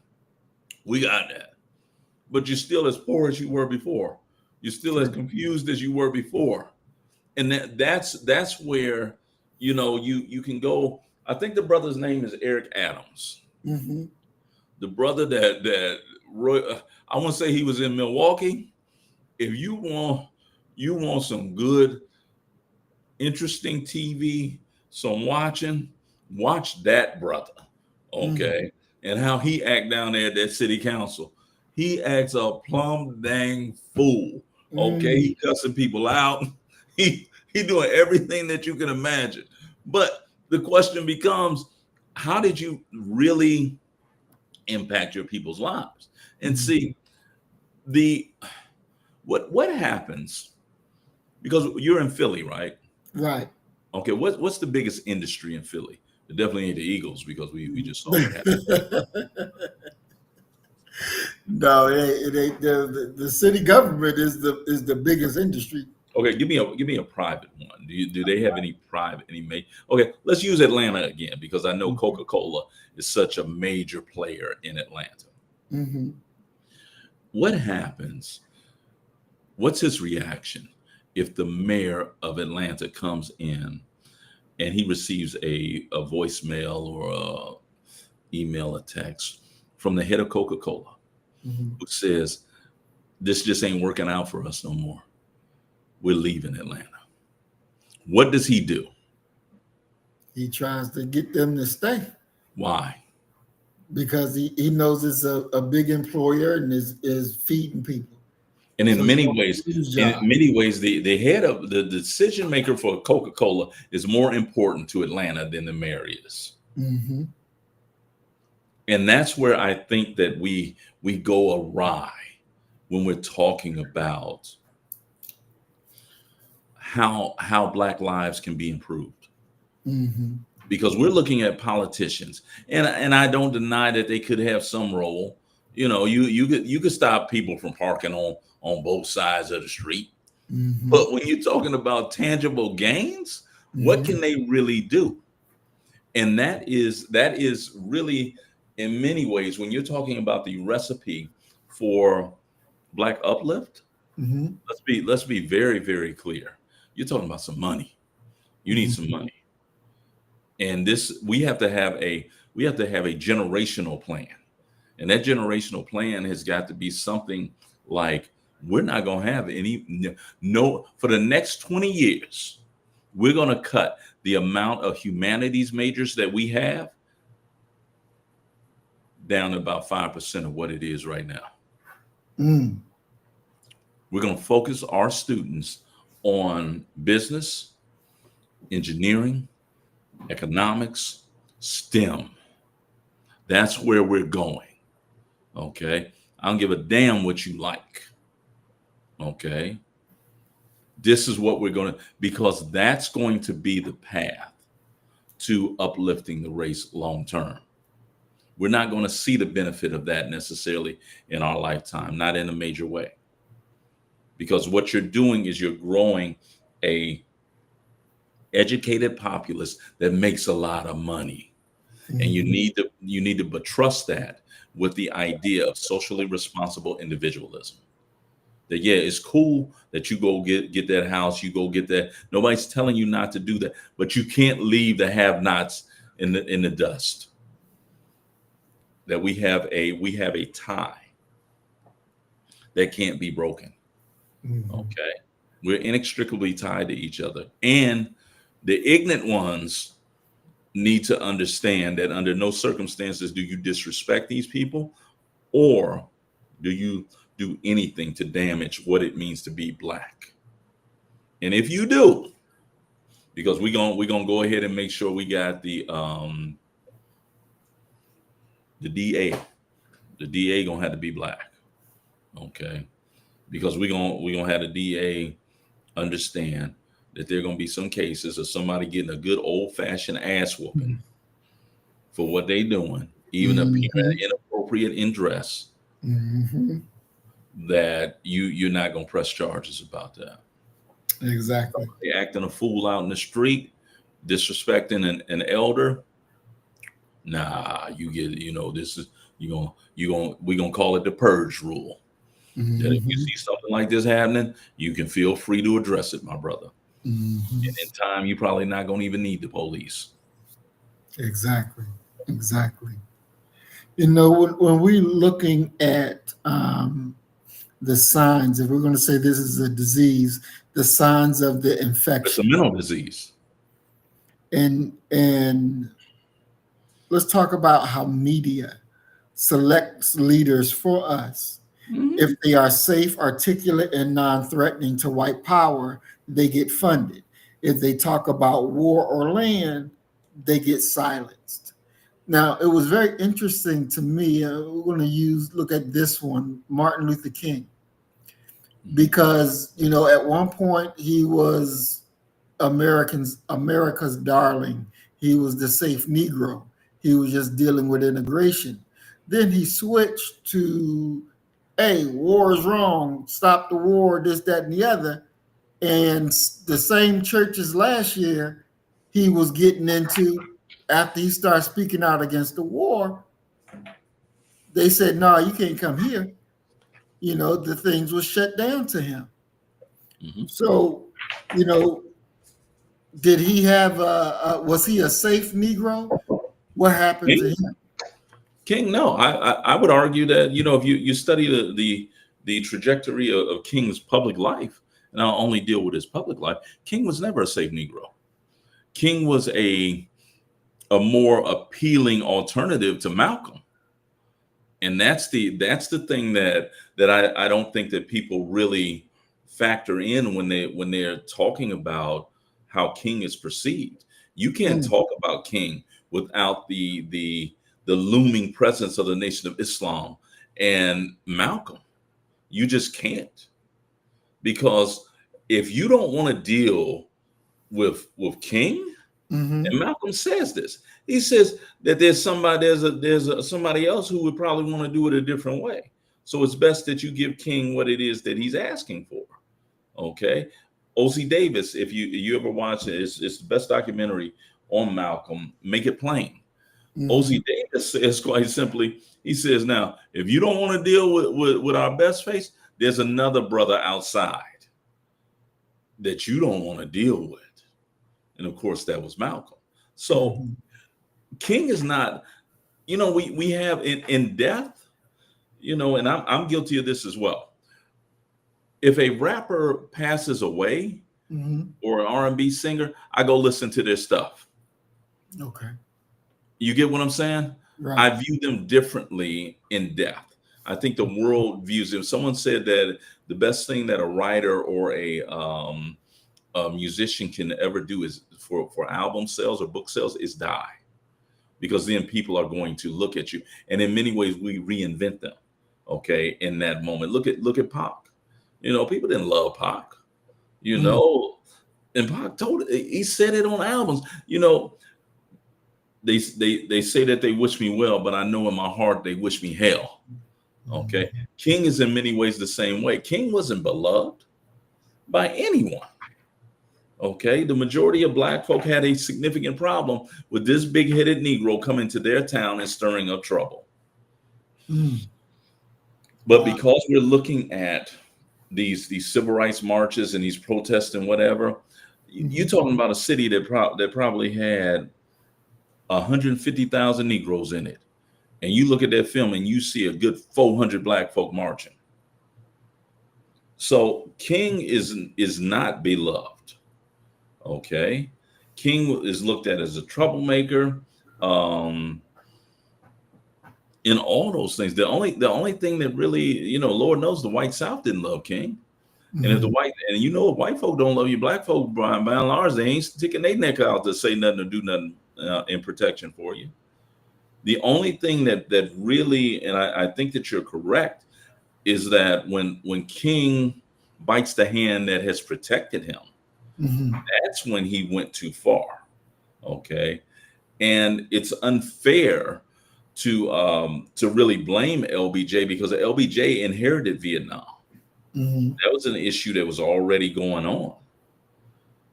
We got that. But you're still as poor as you were before. You're still as confused as you were before. And that's where, you can go. I think the brother's name is Eric Adams. The brother that I want to say he was in Milwaukee. If you want some good, interesting TV, some watch that brother. Okay. And how he act down there at that city council. He acts a plumb dang fool. Okay. He cussing people out. He doing everything that you can imagine. But the question becomes, how did you really impact your people's lives? And see, what happens, because you're in Philly, right? Right. Okay, what's the biggest industry in Philly? It definitely ain't the Eagles, because we just saw what happened. No, it ain't. The city government is the biggest industry. Okay, give me a private one. Do they have any private, okay, let's use Atlanta again, because I know Coca-Cola is such a major player in Atlanta. What happens? What's his reaction if the mayor of Atlanta comes in and he receives a voicemail or a email, a text from the head of Coca-Cola, who says, this just ain't working out for us no more. We're leaving Atlanta. What does he do? He tries to get them to stay. Why? Because he knows it's a big employer and is feeding people. And in many ways, the head of the decision maker for Coca-Cola is more important to Atlanta than the mayor is. And that's where I think that we go awry when we're talking about how Black lives can be improved. Because we're looking at politicians, and I don't deny that they could have some role. You could stop people from parking on both sides of the street. But when you're talking about tangible gains, what can they really do? And that is really, in many ways, when you're talking about the recipe for Black uplift, let's be very, very clear. You're talking about some money. You need some money. And we have to have a generational plan. And that generational plan has got to be something like, we're not going to have for the next 20 years, we're going to cut the amount of humanities majors that we have down to about 5% of what it is right now. We're going to focus our students on business, engineering, economics, STEM. That's where we're going. Okay. I don't give a damn what you like. Okay. This is what we're going to, because that's going to be the path to uplifting the race long term. We're not going to see the benefit of that necessarily in our lifetime, not in a major way. Because what you're doing is you're growing a educated populace that makes a lot of money. And you need to buttress that with the idea of socially responsible individualism. That, yeah, it's cool that you go get that house, you go get that. Nobody's telling you not to do that, but you can't leave the have-nots in the dust. That we have a tie that can't be broken. Okay, we're inextricably tied to each other, and the ignorant ones need to understand that under no circumstances do you disrespect these people, or do you do anything to damage what it means to be Black. And if you do, because we're gonna go ahead and make sure we got the DA. The DA gonna have to be Black, okay? Because we're gonna have the DA understand that there are gonna be some cases of somebody getting a good old-fashioned ass whooping for what they doing, even appearing inappropriate in dress. That you're not gonna press charges about that. Exactly. They acting a fool out in the street, disrespecting an elder. Nah, you get, this is we're gonna call it the purge rule. That if you see something like this happening, you can feel free to address it, my brother. And in time, you're probably not gonna even need the police. Exactly. When we're looking at the signs, if we're going to say this is a disease, the signs of the infection. It's a mental disease. And let's talk about how media selects leaders for us. If they are safe, articulate, and non-threatening to white power, they get funded. If they talk about war or land, they get silenced. Now, it was very interesting to me. We're going to look at this one, Martin Luther King, because, at one point he was America's darling. He was the safe Negro. He was just dealing with integration. Then he switched to, hey, war is wrong, stop the war, this, that, and the other. And the same churches last year he was getting into, after he started speaking out against the war, they said, no, you can't come here. The things were shut down to him. So, did he have was he a safe Negro? What happened to him? King, no. I would argue that, if you study the trajectory of King's public life, and I'll only deal with his public life, King was never a safe Negro. King was a more appealing alternative to Malcolm. And that's the thing that I don't think that people really factor in when they're talking about how King is perceived. You can't talk about King without the looming presence of the Nation of Islam and Malcolm. You just can't. Because if you don't want to deal with King, and Malcolm says this, he says that there's somebody else who would probably want to do it a different way. So it's best that you give King what it is that he's asking for. Okay, O.C. Davis, if you ever watch it, it's the best documentary on Malcolm. Make It Plain. O.C. Davis says quite simply, he says, now, if you don't want to deal with our best face, there's another brother outside that you don't want to deal with. And of course, that was Malcolm. So King is not, we have in death, and I'm guilty of this as well. If a rapper passes away or an R&B singer, I go listen to their stuff. Okay. You get what I'm saying? Right. I view them differently in death. I think the world views them. Someone said that the best thing that a writer or a musician can ever do is for album sales or book sales is die, because then people are going to look at you, and in many ways we reinvent them. Okay, in that moment, look at Pac. People didn't love Pac. And Pac he said it on albums. they say that they wish me well, but I know in my heart they wish me hell. Okay. King is in many ways the same way. King wasn't beloved by anyone. Okay. The majority of black folk had a significant problem with this big-headed Negro coming to their town and stirring up trouble. But because we're looking at these civil rights marches and these protests and whatever, you're talking about a city that probably had 150,000 Negroes in it. And you look at that film and you see a good 400 black folk marching. So King is not beloved. Okay. King is looked at as a troublemaker. In all those things, the only thing that really, Lord knows the white South didn't love King. And if if white folk don't love you, black folk, by and large, they ain't sticking their neck out to say nothing or do nothing in protection for you. The only thing that really, and I think that you're correct, is that when King bites the hand that has protected him, that's when he went too far. Okay. And it's unfair to really blame LBJ because LBJ inherited Vietnam. That was an issue that was already going on.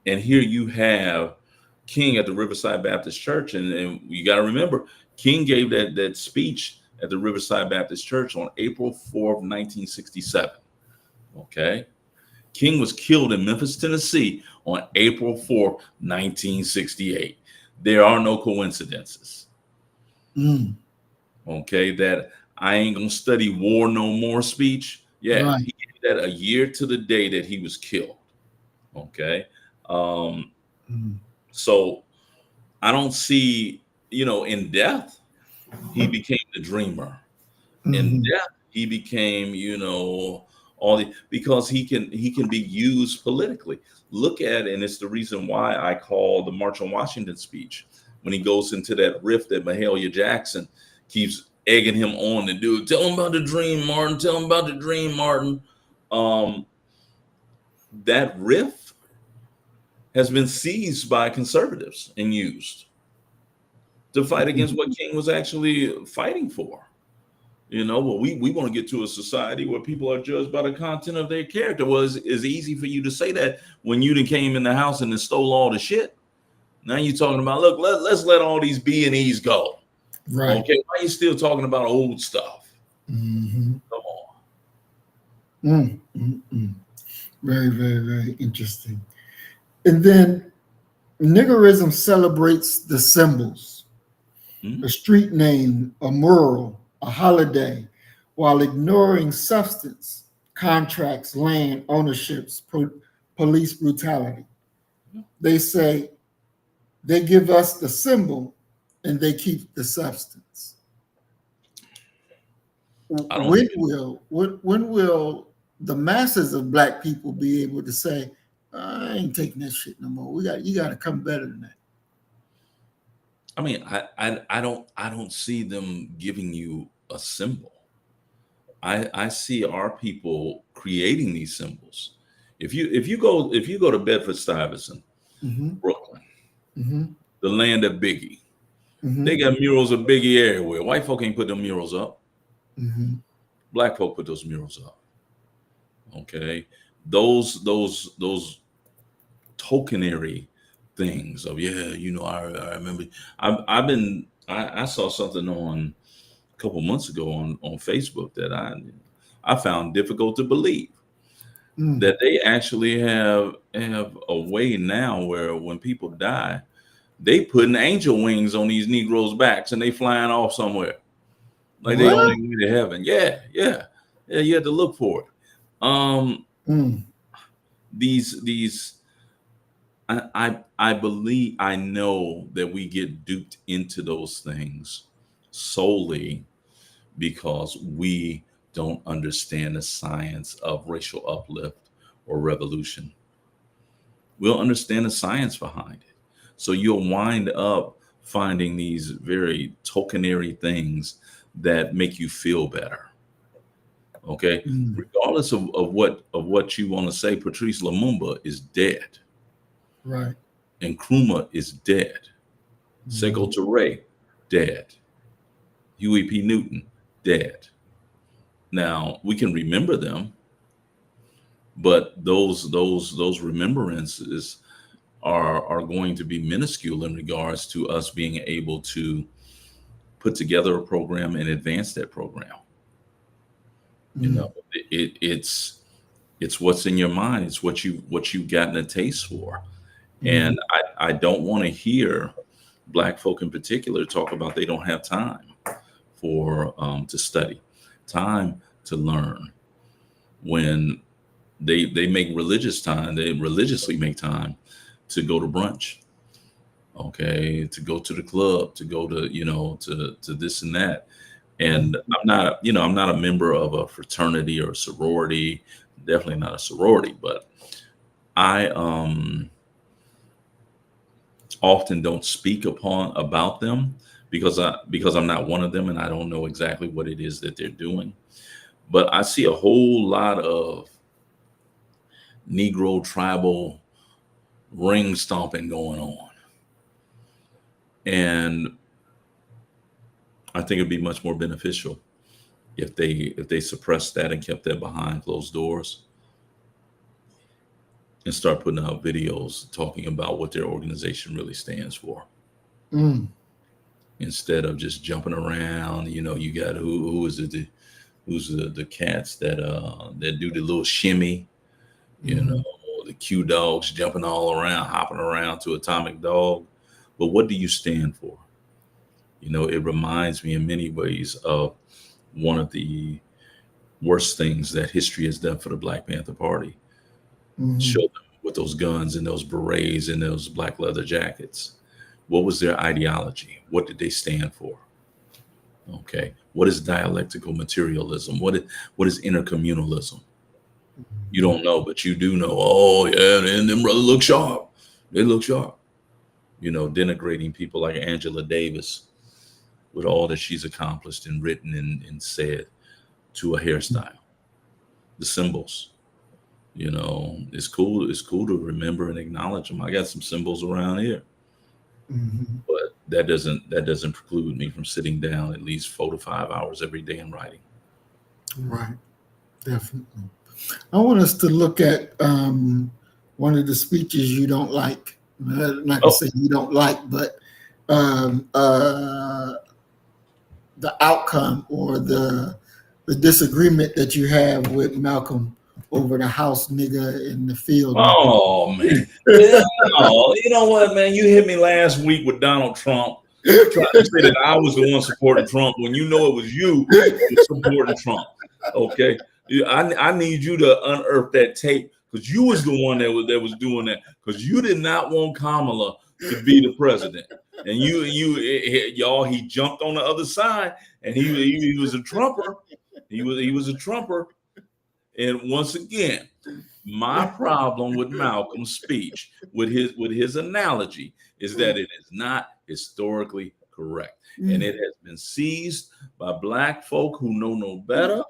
And here you have King at the Riverside Baptist Church. And you got to remember, King gave that speech at the Riverside Baptist Church on April 4th, 1967. Okay. King was killed in Memphis, Tennessee on April 4th, 1968. There are no coincidences. Okay. That I ain't going to study war no more speech. Yeah. Right. He gave that a year to the day that he was killed. Okay. So I don't see, in death, he became the dreamer. In death, he became, because he can be used politically. Look at, and it's the reason why I call the March on Washington speech, when he goes into that riff that Mahalia Jackson keeps egging him on to do. Tell him about the dream, Martin. Tell him about the dream, Martin. That riff has been seized by conservatives and used to fight against what King was actually fighting for. Well, we want to get to a society where people are judged by the content of their character. Well, it's easy for you to say that when you came in the house and then stole all the shit. Now you're talking about, look, let's let all these B&Es go. Right. Okay. Why are you still talking about old stuff? Come on. Very, very, very interesting. And then Niggerism celebrates the symbols, a street name, a mural, a holiday, while ignoring substance, contracts, land, ownerships, police brutality. They say they give us the symbol and they keep the substance. When will the masses of black people be able to say, I ain't taking that shit no more? You got to come better than that. I mean, I don't see them giving you a symbol. I see our people creating these symbols. If you go to Bedford-Stuyvesant, Brooklyn, the land of Biggie, they got murals of Biggie everywhere. White folk ain't put them murals up. Black folk put those murals up. Okay, those tokenary things of, I remember I saw something on a couple months ago on Facebook that I found difficult to believe, that they actually have a way now where when people die, they putting angel wings on these Negroes' backs and they flying off somewhere like they on their way to heaven. Yeah, you had to look for it. These I believe, I know that we get duped into those things solely because we don't understand the science of racial uplift or revolution. We'll understand the science behind it. So you'll wind up finding these very tokenary things that make you feel better. Okay. Regardless of what you want to say, Patrice Lumumba is dead. Right. And Nkrumah is dead. Sekou Touré, dead. Huey P. Newton, dead. Now we can remember them, but those remembrances are going to be minuscule in regards to us being able to put together a program and advance that program. You know, it's what's in your mind. It's what you've gotten a taste for. And I don't want to hear Black folk in particular talk about they don't have time for to study, time to learn. When they make religious time, they religiously make time to go to brunch, okay, to go to the club, to go to, you know, to this and that. And I'm not a member of a fraternity or a sorority, definitely not a sorority, but I often don't speak about them because I'm not one of them and I don't know exactly what it is that they're doing. But I see a whole lot of Negro tribal ring stomping going on. And I think it'd be much more beneficial if they suppressed that and kept that behind closed doors and start putting out videos talking about what their organization really stands for. Instead of just jumping around, you know, you got who's the cats that do the little shimmy, you know, the Q dogs jumping all around, hopping around to Atomic Dog. But what do you stand for? You know, it reminds me in many ways of one of the worst things that history has done for the Black Panther Party. Show them with those guns and those berets and those black leather jackets. What was their ideology? What did they stand for? Okay. What is dialectical materialism? What is intercommunalism? You don't know, but you do know. Oh yeah, and them brothers look sharp. They look sharp. You know, denigrating people like Angela Davis with all that she's accomplished and written and said to a hairstyle. The symbols, you know, it's cool to remember and acknowledge them. I got some symbols around here. But that doesn't preclude me from sitting down at least 4 to 5 hours every day and writing. Right, definitely. I want us to look at one of the speeches you don't like. I'm not gonna say you don't like, but the outcome or the disagreement that you have with Malcolm over the house nigga in the field. Oh man. No, you know what, man? You hit me last week with Donald Trump trying to say that I was the one supporting Trump when you know it was you supporting Trump. Okay. I need you to unearth that tape because you was the one that was doing that because you did not want Kamala to be the president. And he jumped on the other side and he was a Trumper. He was a Trumper. And once again, my problem with Malcolm's speech, with his analogy, is that it is not historically correct. And it has been seized by Black folk who know no better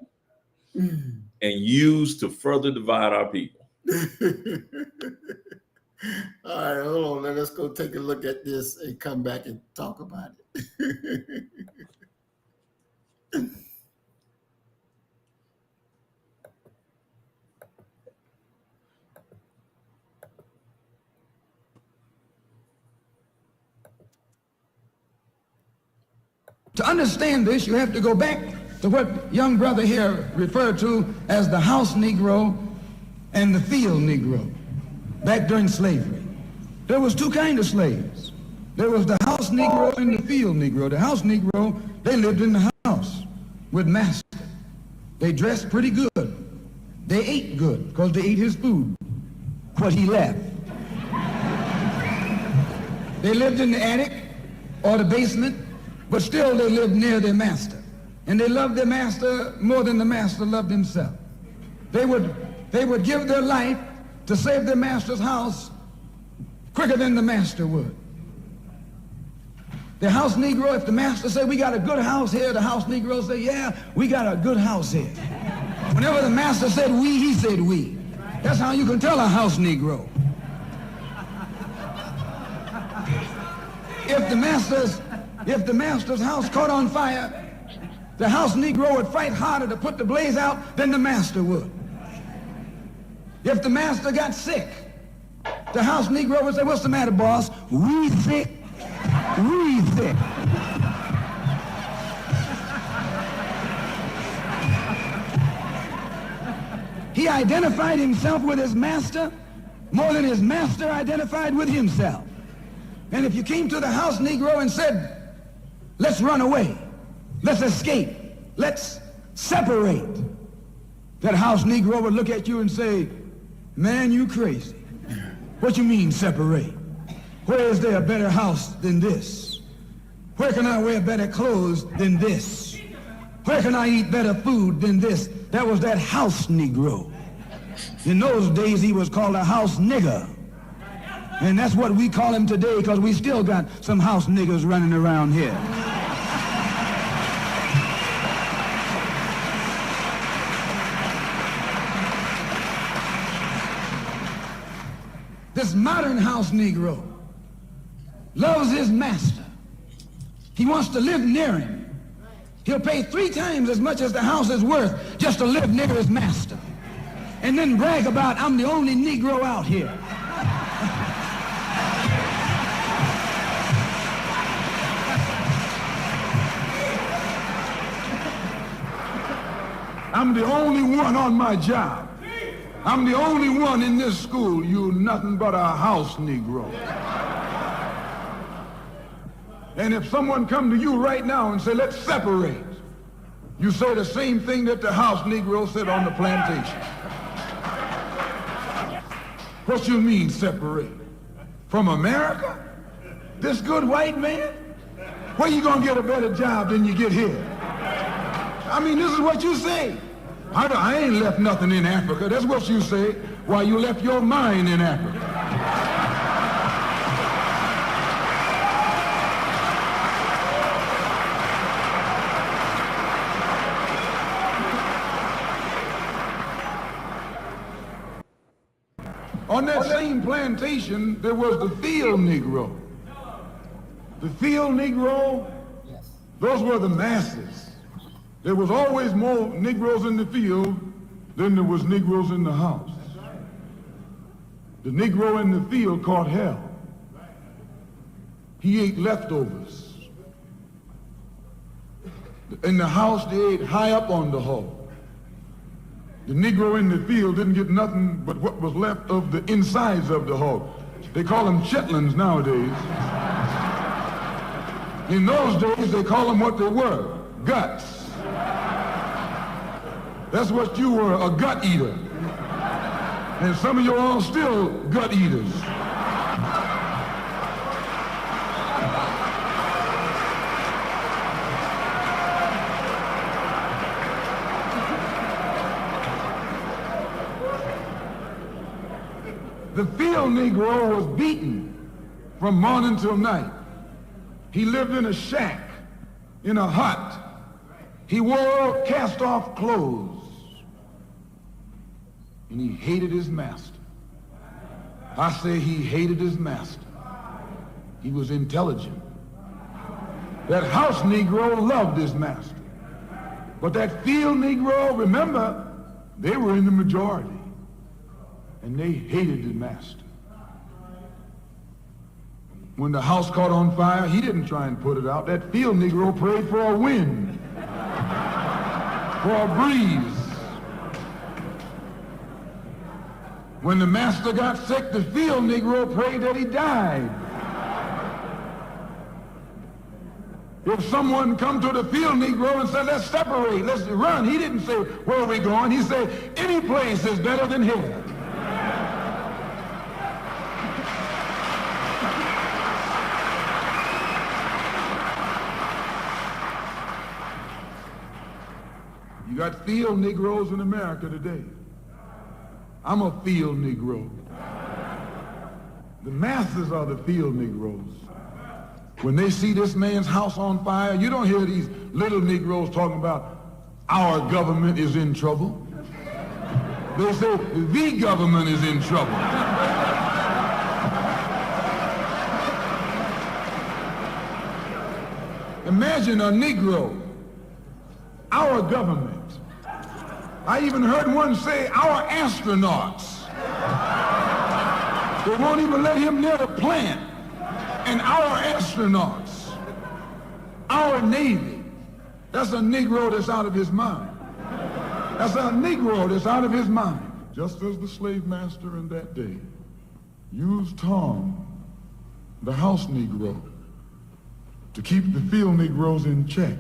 and used to further divide our people. All right, hold on. Let us go take a look at this and come back and talk about it. To understand this, you have to go back to what young brother here referred to as the house Negro and the field Negro back during slavery. There was two kinds of slaves. There was the house Negro and the field Negro. The house Negro, they lived in the house with master. They dressed pretty good. They ate good because they ate his food, what he left. They lived in the attic or the basement, but still they lived near their master. And they loved their master more than the master loved himself. They would give their life to save their master's house quicker than the master would. The house Negro, if the master said, we got a good house here, the house Negro said, yeah, we got a good house here. Whenever the master said we, he said we. That's how you can tell a house Negro. if the master's house caught on fire, the house Negro would fight harder to put the blaze out than the master would. If the master got sick, the house Negro would say, "What's the matter, boss? We sick, we sick." He identified himself with his master more than his master identified with himself. And if you came to the house Negro and said, "Let's run away, let's escape, let's separate," that house Negro would look at you and say, "Man, you crazy. What you mean separate? Where is there a better house than this? Where can I wear better clothes than this? Where can I eat better food than this?" That was that house Negro. In those days, he was called a house nigger. And that's what we call him today, because we still got some house niggers running around here. This modern house Negro loves his master. He wants to live near him. He'll pay 3 times as much as the house is worth just to live near his master. And then brag about, "I'm the only Negro out here." "I'm the only one on my job. I'm the only one in this school. You nothing but a house Negro." And if someone come to you right now and say, "Let's separate," you say the same thing that the house Negro said on the plantation. What you mean separate? From America? This good white man? Where you gonna get a better job than you get here? I mean, this is what you say. I ain't left nothing in Africa. That's what you say. Why, you left your mind in Africa. On that same plantation, there was the field Negro. The field Negro, those were the masses. There was always more Negroes in the field than there was Negroes in the house. The Negro in the field caught hell. He ate leftovers. In the house, they ate high up on the hog. The Negro in the field didn't get nothing but what was left of the insides of the hog. They call them chitlins nowadays. In those days, they call them what they were, guts. That's what you were, a gut eater. And some of you all still gut eaters. The field Negro was beaten from morning till night. He lived in a shack, in a hut. He wore cast-off clothes. And he hated his master. I say he hated his master. He was intelligent. That house Negro loved his master. But that field Negro, remember, they were in the majority. And they hated the master. When the house caught on fire, he didn't try and put it out. That field Negro prayed for a wind, for a breeze. When the master got sick, the field Negro prayed that he died. If someone come to the field Negro and said, "Let's separate, let's run," he didn't say, "Where are we going?" He said, "Any place is better than here." You got field Negroes in America today. I'm a field Negro. The masses are the field Negroes. When they see this man's house on fire, you don't hear these little Negroes talking about our government is in trouble. They say the government is in trouble. Imagine a Negro, our government. I even heard one say, our astronauts. They won't even let him near the plant. And our astronauts, our Navy, that's a Negro that's out of his mind. That's a Negro that's out of his mind. Just as the slave master in that day used Tom, the house Negro, to keep the field Negroes in check,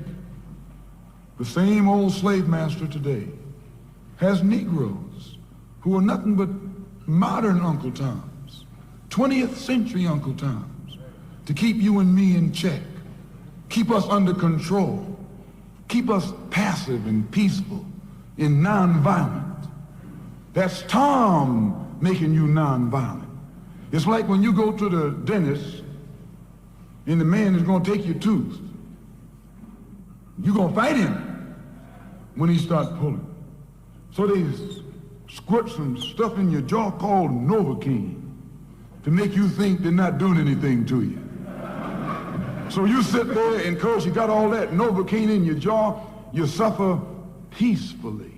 the same old slave master today has Negroes who are nothing but modern Uncle Toms, 20th century Uncle Toms, to keep you and me in check, keep us under control, keep us passive and peaceful and nonviolent. That's Tom making you nonviolent. It's like when you go to the dentist and the man is going to take your tooth. You're going to fight him when he starts pulling. So they squirt some stuff in your jaw called Novocaine to make you think they're not doing anything to you. So you sit there, and because you got all that Novocaine in your jaw, you suffer peacefully.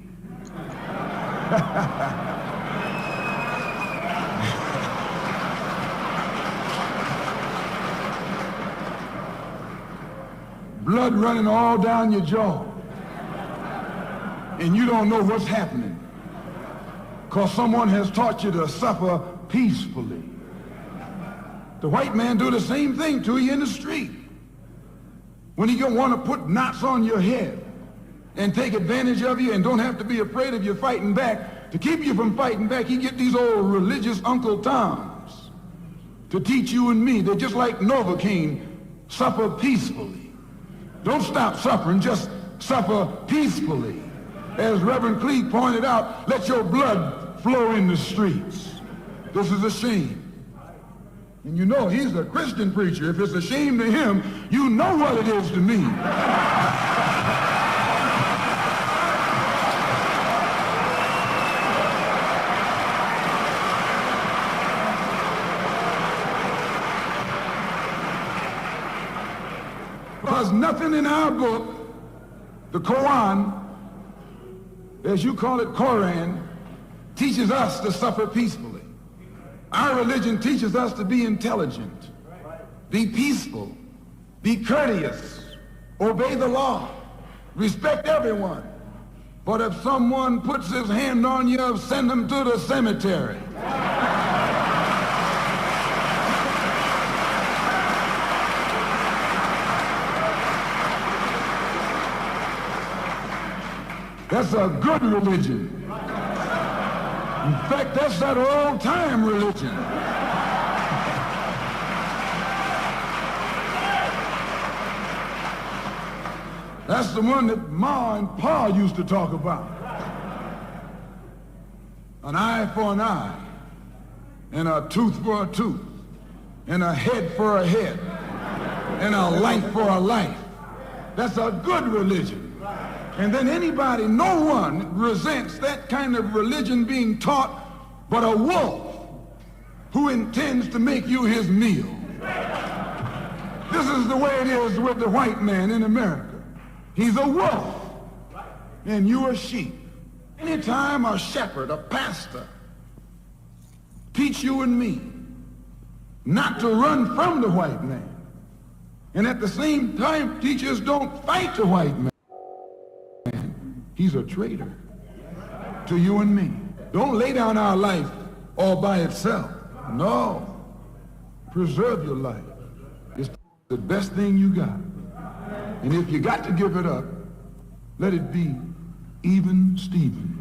Blood running all down your jaw, and you don't know what's happening because someone has taught you to suffer peacefully. The white man do the same thing to you in the street. When he gonna want to put knots on your head and take advantage of you and don't have to be afraid of you fighting back, to keep you from fighting back, he get these old religious Uncle Toms to teach you and me. They're just like Novocaine, suffer peacefully. Don't stop suffering, just suffer peacefully. As Reverend Cleave pointed out, let your blood flow in the streets. This is a shame. And you know he's a Christian preacher. If it's a shame to him, you know what it is to me. Because nothing in our book, the Quran, as you call it, Quran, teaches us to suffer peacefully. Our religion teaches us to be intelligent, be peaceful, be courteous, obey the law, respect everyone. But if someone puts his hand on you, send him to the cemetery. That's a good religion. In fact, that's that old-time religion. That's the one that Ma and Pa used to talk about. An eye for an eye, and a tooth for a tooth, and a head for a head, and a life for a life. That's a good religion. And then anybody, no one resents that kind of religion being taught but a wolf who intends to make you his meal. This is the way it is with the white man in America. He's a wolf, and you are sheep. Anytime a shepherd, a pastor, teach you and me not to run from the white man, and at the same time teach us don't fight the white man, he's a traitor to you and me. Don't lay down our life all by itself. No. Preserve your life. It's the best thing you got. And if you got to give it up, let it be even Stephen.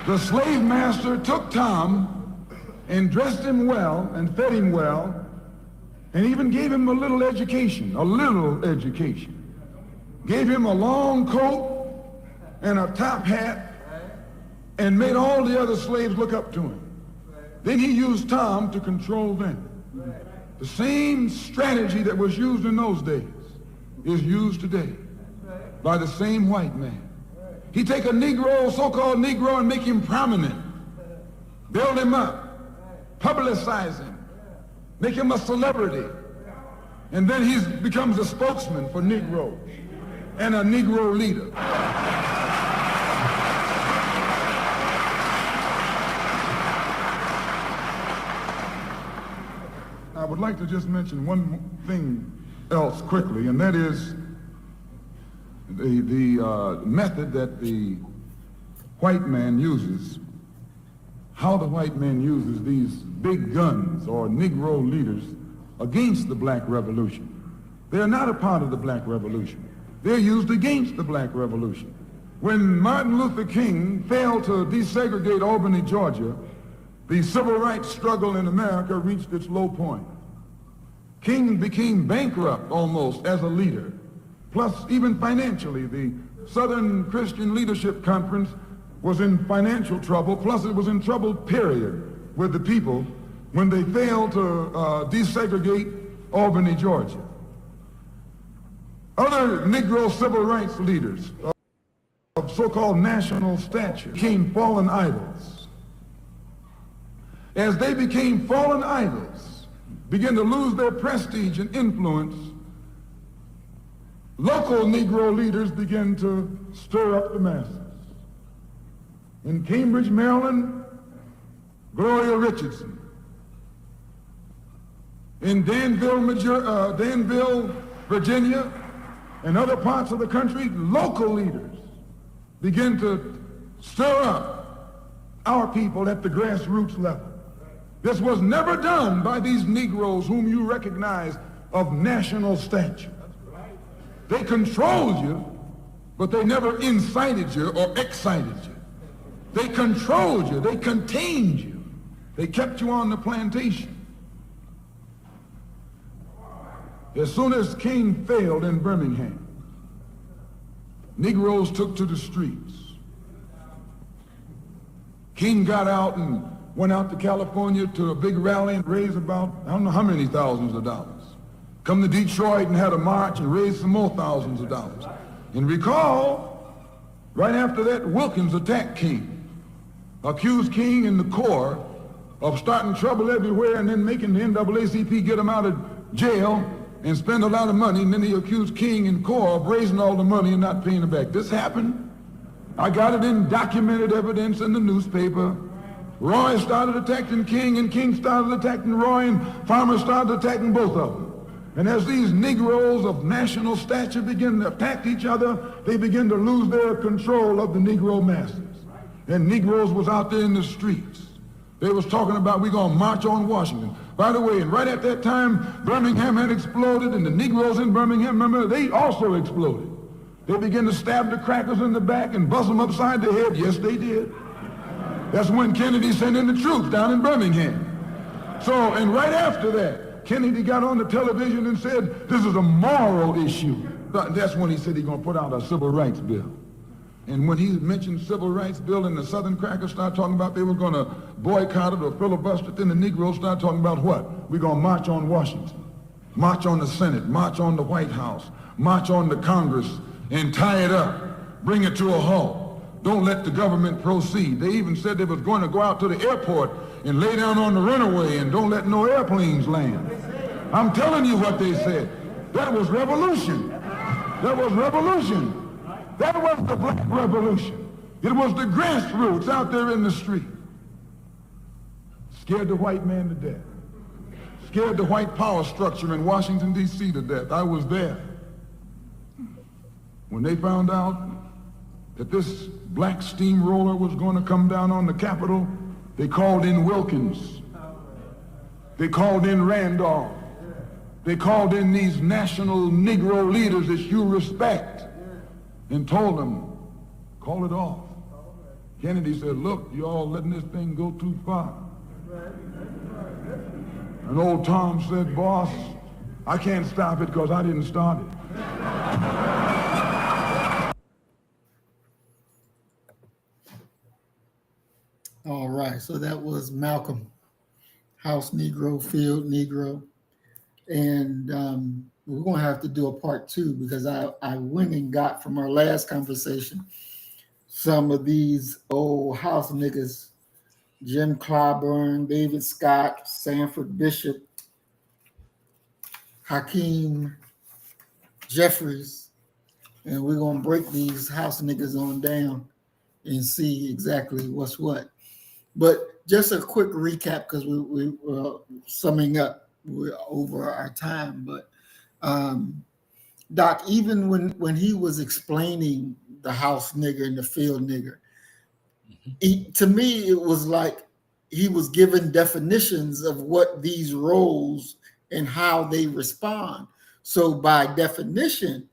The slave master took Tom and dressed him well and fed him well and even gave him a little education. Gave him a long coat and a top hat and made all the other slaves look up to him. Then he used Tom to control them. The same strategy that was used in those days is used today. by the same white man. He take a Negro, so-called Negro, and make him prominent, build him up, publicize him, make him a celebrity, and then he becomes a spokesman for Negro and a Negro leader. I would like to just mention one thing else quickly, and that is the method that the white man uses, how the white man uses these big guns or Negro leaders against the black revolution. They are not a part of the black revolution. They're used against the black revolution. When Martin Luther King failed to desegregate Albany, Georgia, the civil rights struggle in America reached its low point. King became bankrupt almost as a leader. Plus, even financially, the Southern Christian Leadership Conference was in financial trouble, plus it was in trouble, period, with the people when they failed to desegregate Albany, Georgia. Other Negro civil rights leaders of so-called national stature became fallen idols. As they became fallen idols, began to lose their prestige and influence, local Negro leaders began to stir up the masses. In Cambridge, Maryland, Gloria Richardson. In Danville, Virginia, and other parts of the country, local leaders begin to stir up our people at the grassroots level. This was never done by these Negroes whom you recognize of national stature. They controlled you, but they never incited you or excited you. They controlled you, they contained you. They kept you on the plantation. As soon as King failed in Birmingham, Negroes took to the streets. King got out and went out to California to a big rally and raised about, I don't know how many thousands of dollars. Come to Detroit and had a march and raised some more thousands of dollars. And recall, right after that, Wilkins attacked King, accused King and the Corps of starting trouble everywhere and then making the NAACP get him out of jail and spend a lot of money, and then he accused King and Corps of raising all the money and not paying it back. This happened. I got it in documented evidence in the newspaper. Roy started attacking King, and King started attacking Roy, and Farmer started attacking both of them. And as these Negroes of national stature begin to attack each other, they begin to lose their control of the Negro masses. And Negroes was out there in the streets. They was talking about, we're going to march on Washington. By the way, and right at that time, Birmingham had exploded, and the Negroes in Birmingham, remember, they also exploded. They began to stab the crackers in the back and bust them upside the head. Yes, they did. That's when Kennedy sent in the troops down in Birmingham. So, and right after that, Kennedy got on the television and said, this is a moral issue. That's when he said he's going to put out a civil rights bill. And when he mentioned civil rights bill and the Southern crackers started talking about they were going to boycott it or filibuster it, then the Negroes started talking about what? We're going to march on Washington, march on the Senate, march on the White House, march on the Congress, and tie it up, bring it to a halt. Don't let the government proceed. They even said they was going to go out to the airport and lay down on the runway and don't let no airplanes land. I'm telling you what they said. That was revolution. That was revolution. That was the black revolution. It was the grassroots out there in the street. Scared the white man to death. Scared the white power structure in Washington, D.C. to death. I was there. When they found out that this black steamroller was going to come down on the Capitol, they called in Wilkins. They called in Randolph. They called in these national Negro leaders that you respect and told them, call it off. Kennedy said, look, y'all letting this thing go too far. And old Tom said, boss, I can't stop it because I didn't start it. All right, so that was Malcolm, House Negro, Field Negro. And we're going to have to do a part 2 because I went and got from our last conversation some of these old house niggas, Jim Clyburn, David Scott, Sanford Bishop, Hakeem Jeffries, and we're going to break these house niggas on down and see exactly what's what. But just a quick recap, because we were summing up, we're over our time. But Doc, even when he was explaining the house nigger and the field nigger, to me it was like he was given definitions of what these roles and how they respond. So by definition,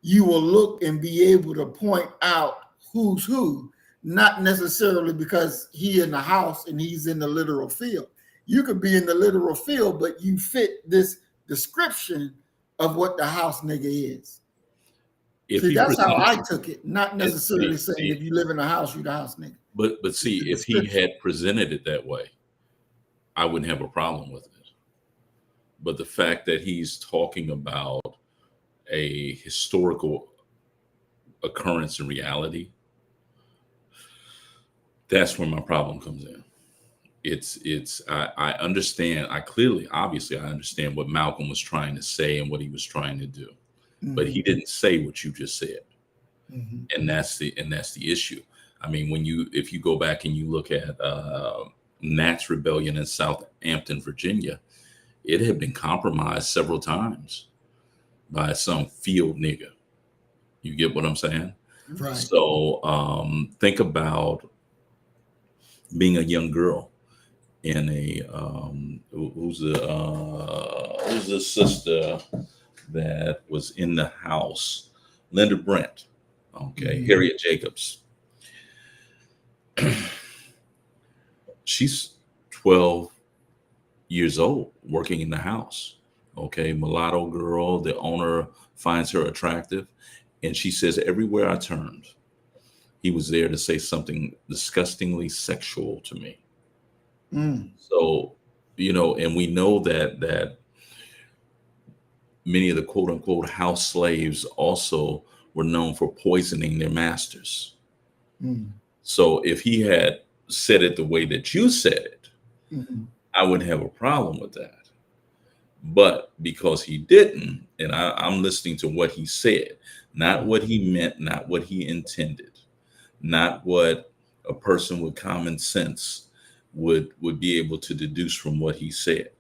you will look and be able to point out who's who, not necessarily because he in the house and he's in the literal field. You could be in the literal field, but you fit this description of what the house nigga is. See, that's how I took it, not necessarily saying if you live in a house, you're the house nigga. But see, if he had presented it that way, I wouldn't have a problem with it. But the fact that he's talking about a historical occurrence in reality, that's where my problem comes in. I understand, obviously I understand what Malcolm was trying to say and what he was trying to do, but he didn't say what you just said. And that's the issue. I mean, if you go back and you look at Nat's rebellion in Southampton, Virginia, it had been compromised several times by some field nigga. You get what I'm saying? Right. So think about being a young girl in a who's the sister that was in the house? Linda Brent. Okay, Harriet Jacobs. She's 12 years old working in the house. Okay, mulatto girl. The owner finds her attractive, and she says, everywhere I turned, he was there to say something disgustingly sexual to me. So, and we know that many of the quote unquote house slaves also were known for poisoning their masters. So if he had said it the way that you said it, I wouldn't have a problem with that. But because he didn't, and I'm listening to what he said, not what he meant, not what he intended, not what a person with common sense would be able to deduce from what he said.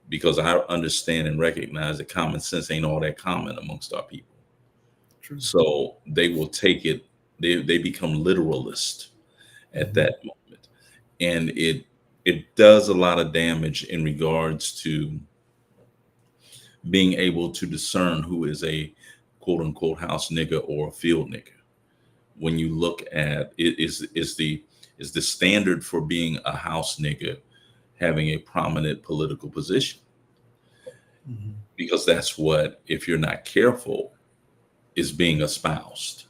Because I understand and recognize that common sense ain't all that common amongst our people. True. So they will take it, they become literalists at that moment. And it does a lot of damage in regards to being able to discern who is a quote unquote house nigga or a field nigga. When you look at it, is the standard for being a house nigga having a prominent political position? Because that's what, if you're not careful, is being espoused.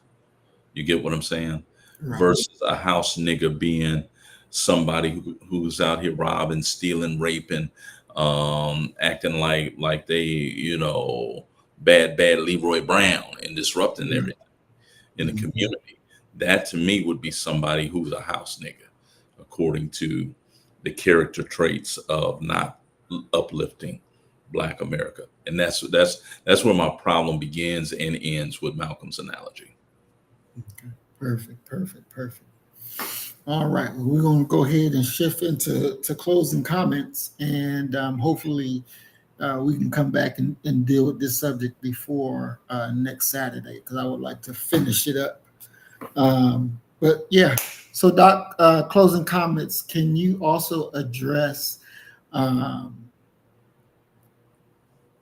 You get what I'm saying? Right. Versus a house nigga being somebody who's out here robbing, stealing, raping, acting like they, bad Leroy Brown and disrupting everything in the community. That to me would be somebody who's a house nigga, according to the character traits of not uplifting Black America. And that's where my problem begins and ends with Malcolm's analogy. Okay. Perfect. All right. Well, we're going to go ahead and shift into closing comments, and hopefully we can come back and deal with this subject before next Saturday, because I would like to finish it up. But yeah, so Doc, closing comments, can you also address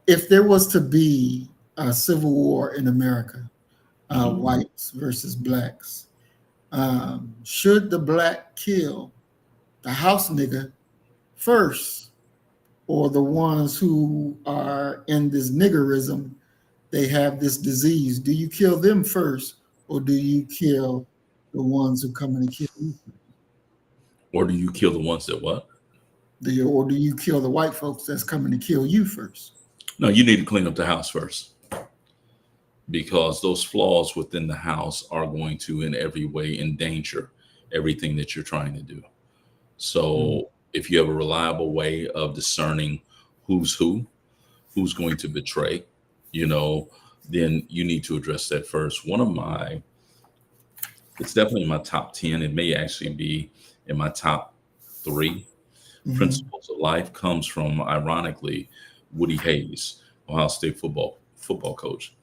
if there was to be a civil war in America, whites versus blacks, should the black kill the house nigga first, or the ones who are in this niggerism, they have this disease? Do you kill them first, or do you kill the ones who come in and kill you? Or do you kill the ones that what? Or do you kill the white folks that's coming to kill you first? No, you need to clean up the house first, because those flaws within the house are going to in every way endanger everything that you're trying to do. Mm. So if you have a reliable way of discerning who's who's going to betray, you know, then you need to address that first. It's definitely in my top 10. It may actually be in my top 3 Mhm. principles of life comes from, ironically, Woody Hayes, Ohio State football coach.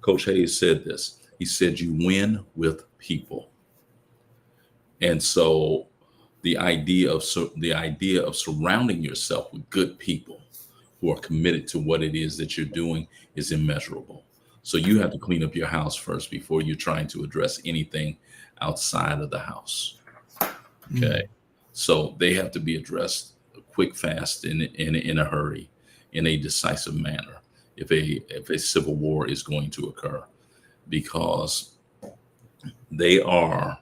Coach Hayes said this. He said, "You win with people." And so the idea of surrounding yourself with good people who are committed to what it is that you're doing is immeasurable. So you have to clean up your house first before you're trying to address anything outside of the house. Okay. Mm. So they have to be addressed quick, fast, in a hurry, in a decisive manner if a civil war is going to occur, because they are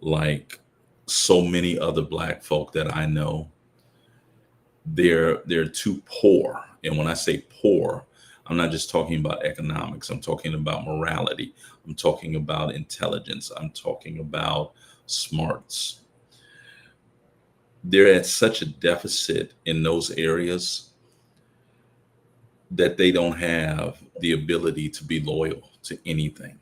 like so many other black folk that I know. They're too poor. And when I say poor, I'm not just talking about economics. I'm talking about morality. I'm talking about intelligence. I'm talking about smarts. They're at such a deficit in those areas that they don't have the ability to be loyal to anything.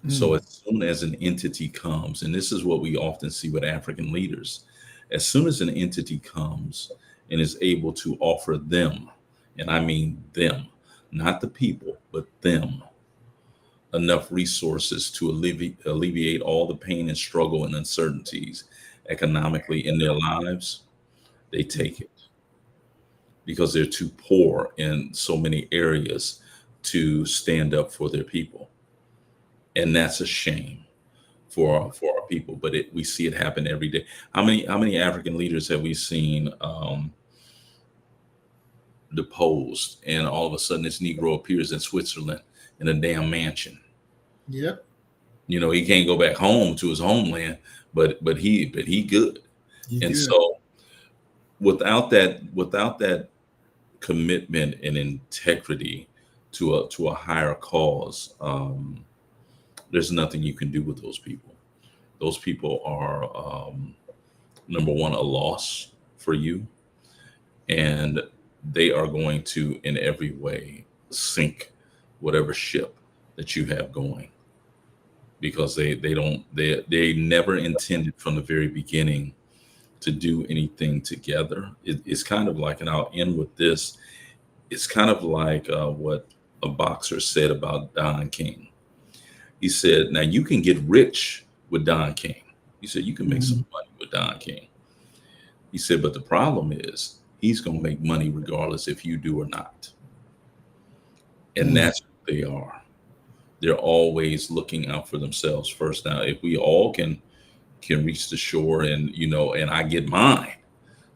So Mm. as soon as an entity comes, and this is what we often see with African leaders, as soon as an entity comes and is able to offer them, and I mean them, not the people, but them, enough resources to alleviate all the pain and struggle and uncertainties economically in their lives, they take it, because they're too poor in so many areas to stand up for their people. And that's a shame for our people. But we see it happen every day. How many African leaders have we seen deposed, and all of a sudden this Negro appears in Switzerland in a damn mansion? Yep. You know, he can't go back home to his homeland, but he good. You And good. so without that commitment and integrity to a higher cause, there's nothing you can do with those people. Those people are, number one, a loss for you, and they are going to, in every way, sink whatever ship that you have going, because they never intended from the very beginning to do anything together. It's kind of like, and I'll end with this. It's kind of like what a boxer said about Don King. He said, "Now you can get rich with Don King." He said, "You can make Mhm. some money with Don King." He said, "But the problem is he's going to make money regardless if you do or not." And Mm. that's what they are. They're always looking out for themselves first. Now, if we all can reach the shore, and and I get mine,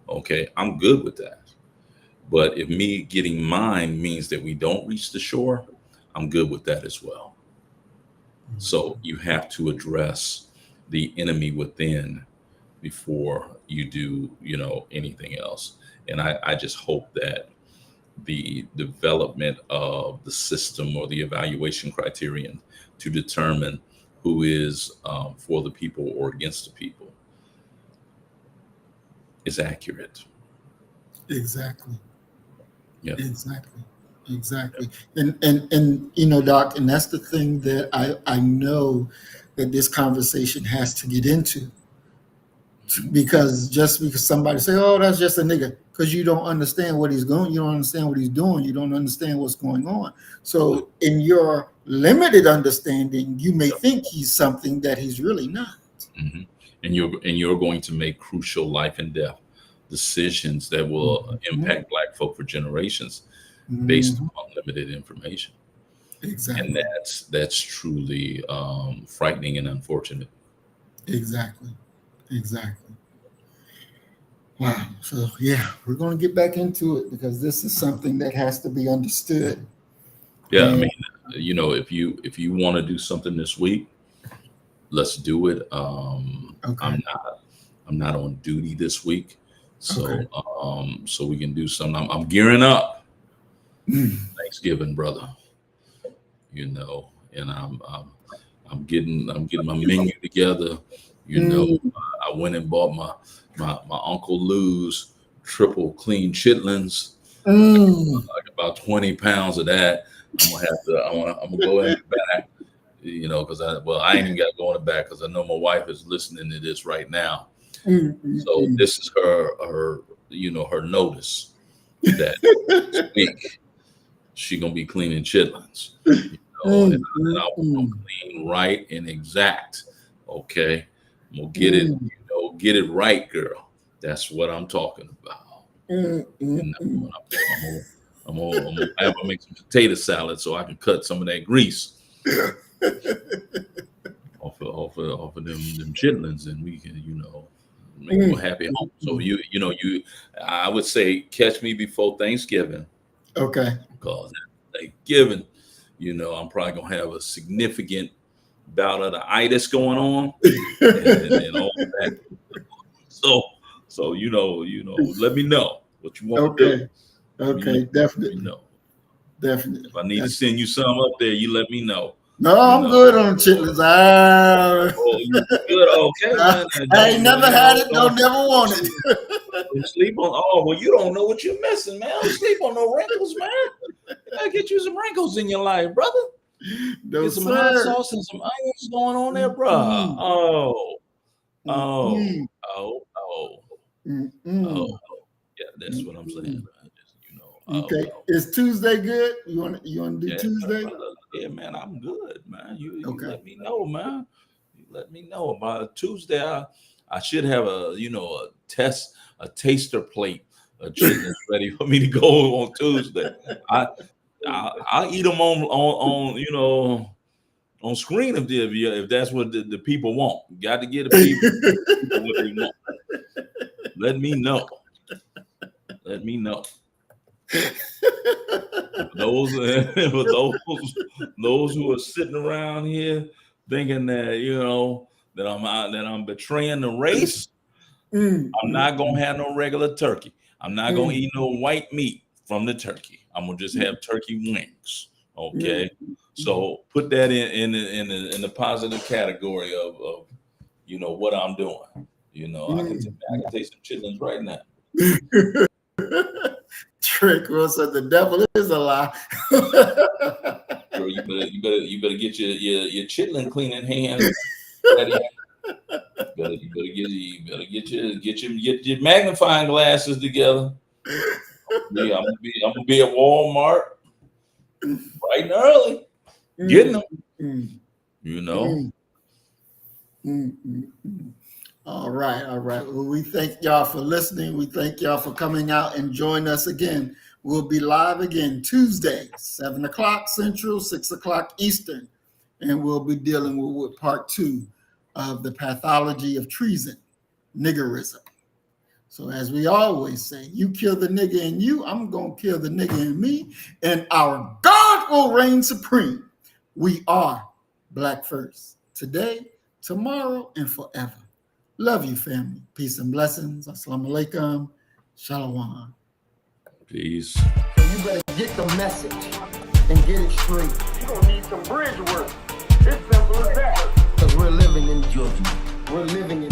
okay, I'm good with that. But if me getting mine means that we don't reach the shore, I'm good with that as well. So you have to address the enemy within before you do, anything else. And I just hope that the development of the system, or the evaluation criterion to determine who is for the people or against the people, is accurate. Exactly. Yeah. Exactly. Exactly. And Doc, and that's the thing that I know that this conversation has to get into, because just because somebody say, "Oh, that's just a nigga," because you don't understand what he's going, you don't understand what he's doing, you don't understand what's going on. So in your limited understanding, you may think he's something that he's really not. hmm And you're going to make crucial life and death decisions that will Mhm. impact Black folk for generations, based Mhm. upon limited information. And Exactly. that's truly frightening and unfortunate. Exactly. Exactly. Wow. So yeah, we're going to get back into it, because this is something that has to be understood. Yeah, I And mean, if you want to do something this week, let's do it. okay. I'm not on duty this week, So, Okay. So we can do something. I'm gearing up. Thanksgiving, brother. You know, and I'm getting my menu together. You know, I went and bought my Uncle Lou's triple clean chitlins. Like about 20 pounds of that. I'm gonna go in the back, you know, because I ain't even got to go in the back because I know my wife is listening to this right now. So this is her you know, her notice that this week she gonna be cleaning chitlins. You know, and I want them clean, right, and exact. Okay, I'm gonna get it, you know, get it right, girl. That's what I'm talking about. You know, I'm gonna have to make some potato salad so I can cut some of that grease off of them chitlins, and we can, you know, make them a happy home. So I would say catch me before Thanksgiving. Okay. Because Thanksgiving, you know, I'm probably gonna have a significant bout of the itis going on and all that. So you know, let me know what you want to do. Okay, definitely. You know. Definitely. If I need to send you some up there, you let me know. No, I'm good on chitlins. Oh, you good? Okay, man. I ain't never had it. Don't never want it. Don't sleep on. Oh, well, you don't know what you're missing, man. Don't sleep on no wrinkles, man. You gotta get you some wrinkles in your life, brother. No, get some hot sauce and some onions going on there, bro. Oh. Yeah, that's what I'm saying. You know. Okay. Is Tuesday good? You want to do Tuesday? Yeah, man, I'm good, man. You let me know, man. You let me know about Tuesday. I should have a taster plate of chitlins ready for me to go on Tuesday. I'll eat them on you know, on screen if that's what the people want. You got to get the people what they want. Let me know. Let me know. Those who are sitting around here thinking that, you know, that I'm betraying the race, I'm not gonna have no regular turkey. I'm not gonna eat no white meat from the turkey. I'm gonna just have turkey wings. Okay, so put that in the positive category of you know what I'm doing. You know, I can take some chitlins right now. Trick Will said the devil is a lie. Girl, you better get your chitlin cleaning hands ready. You better get your magnifying glasses together. Yeah, I'm gonna be at Walmart bright and early, getting them. You know. All right. Well, we thank y'all for listening. We thank y'all for coming out and joining us again. We'll be live again Tuesday, 7 o'clock Central, 6 o'clock Eastern, and we'll be dealing with part 2 of the pathology of treason, niggerism. So as we always say, you kill the nigger in you, I'm going to kill the nigger in me, and our God will reign supreme. We are Black first, today, tomorrow, and forever. Love you, family. Peace and blessings. Assalamu alaikum. Shalom. Peace. So you better get the message and get it straight. You're going to need some bridge work. It's simple as that. Because we're living in judgment. We're living in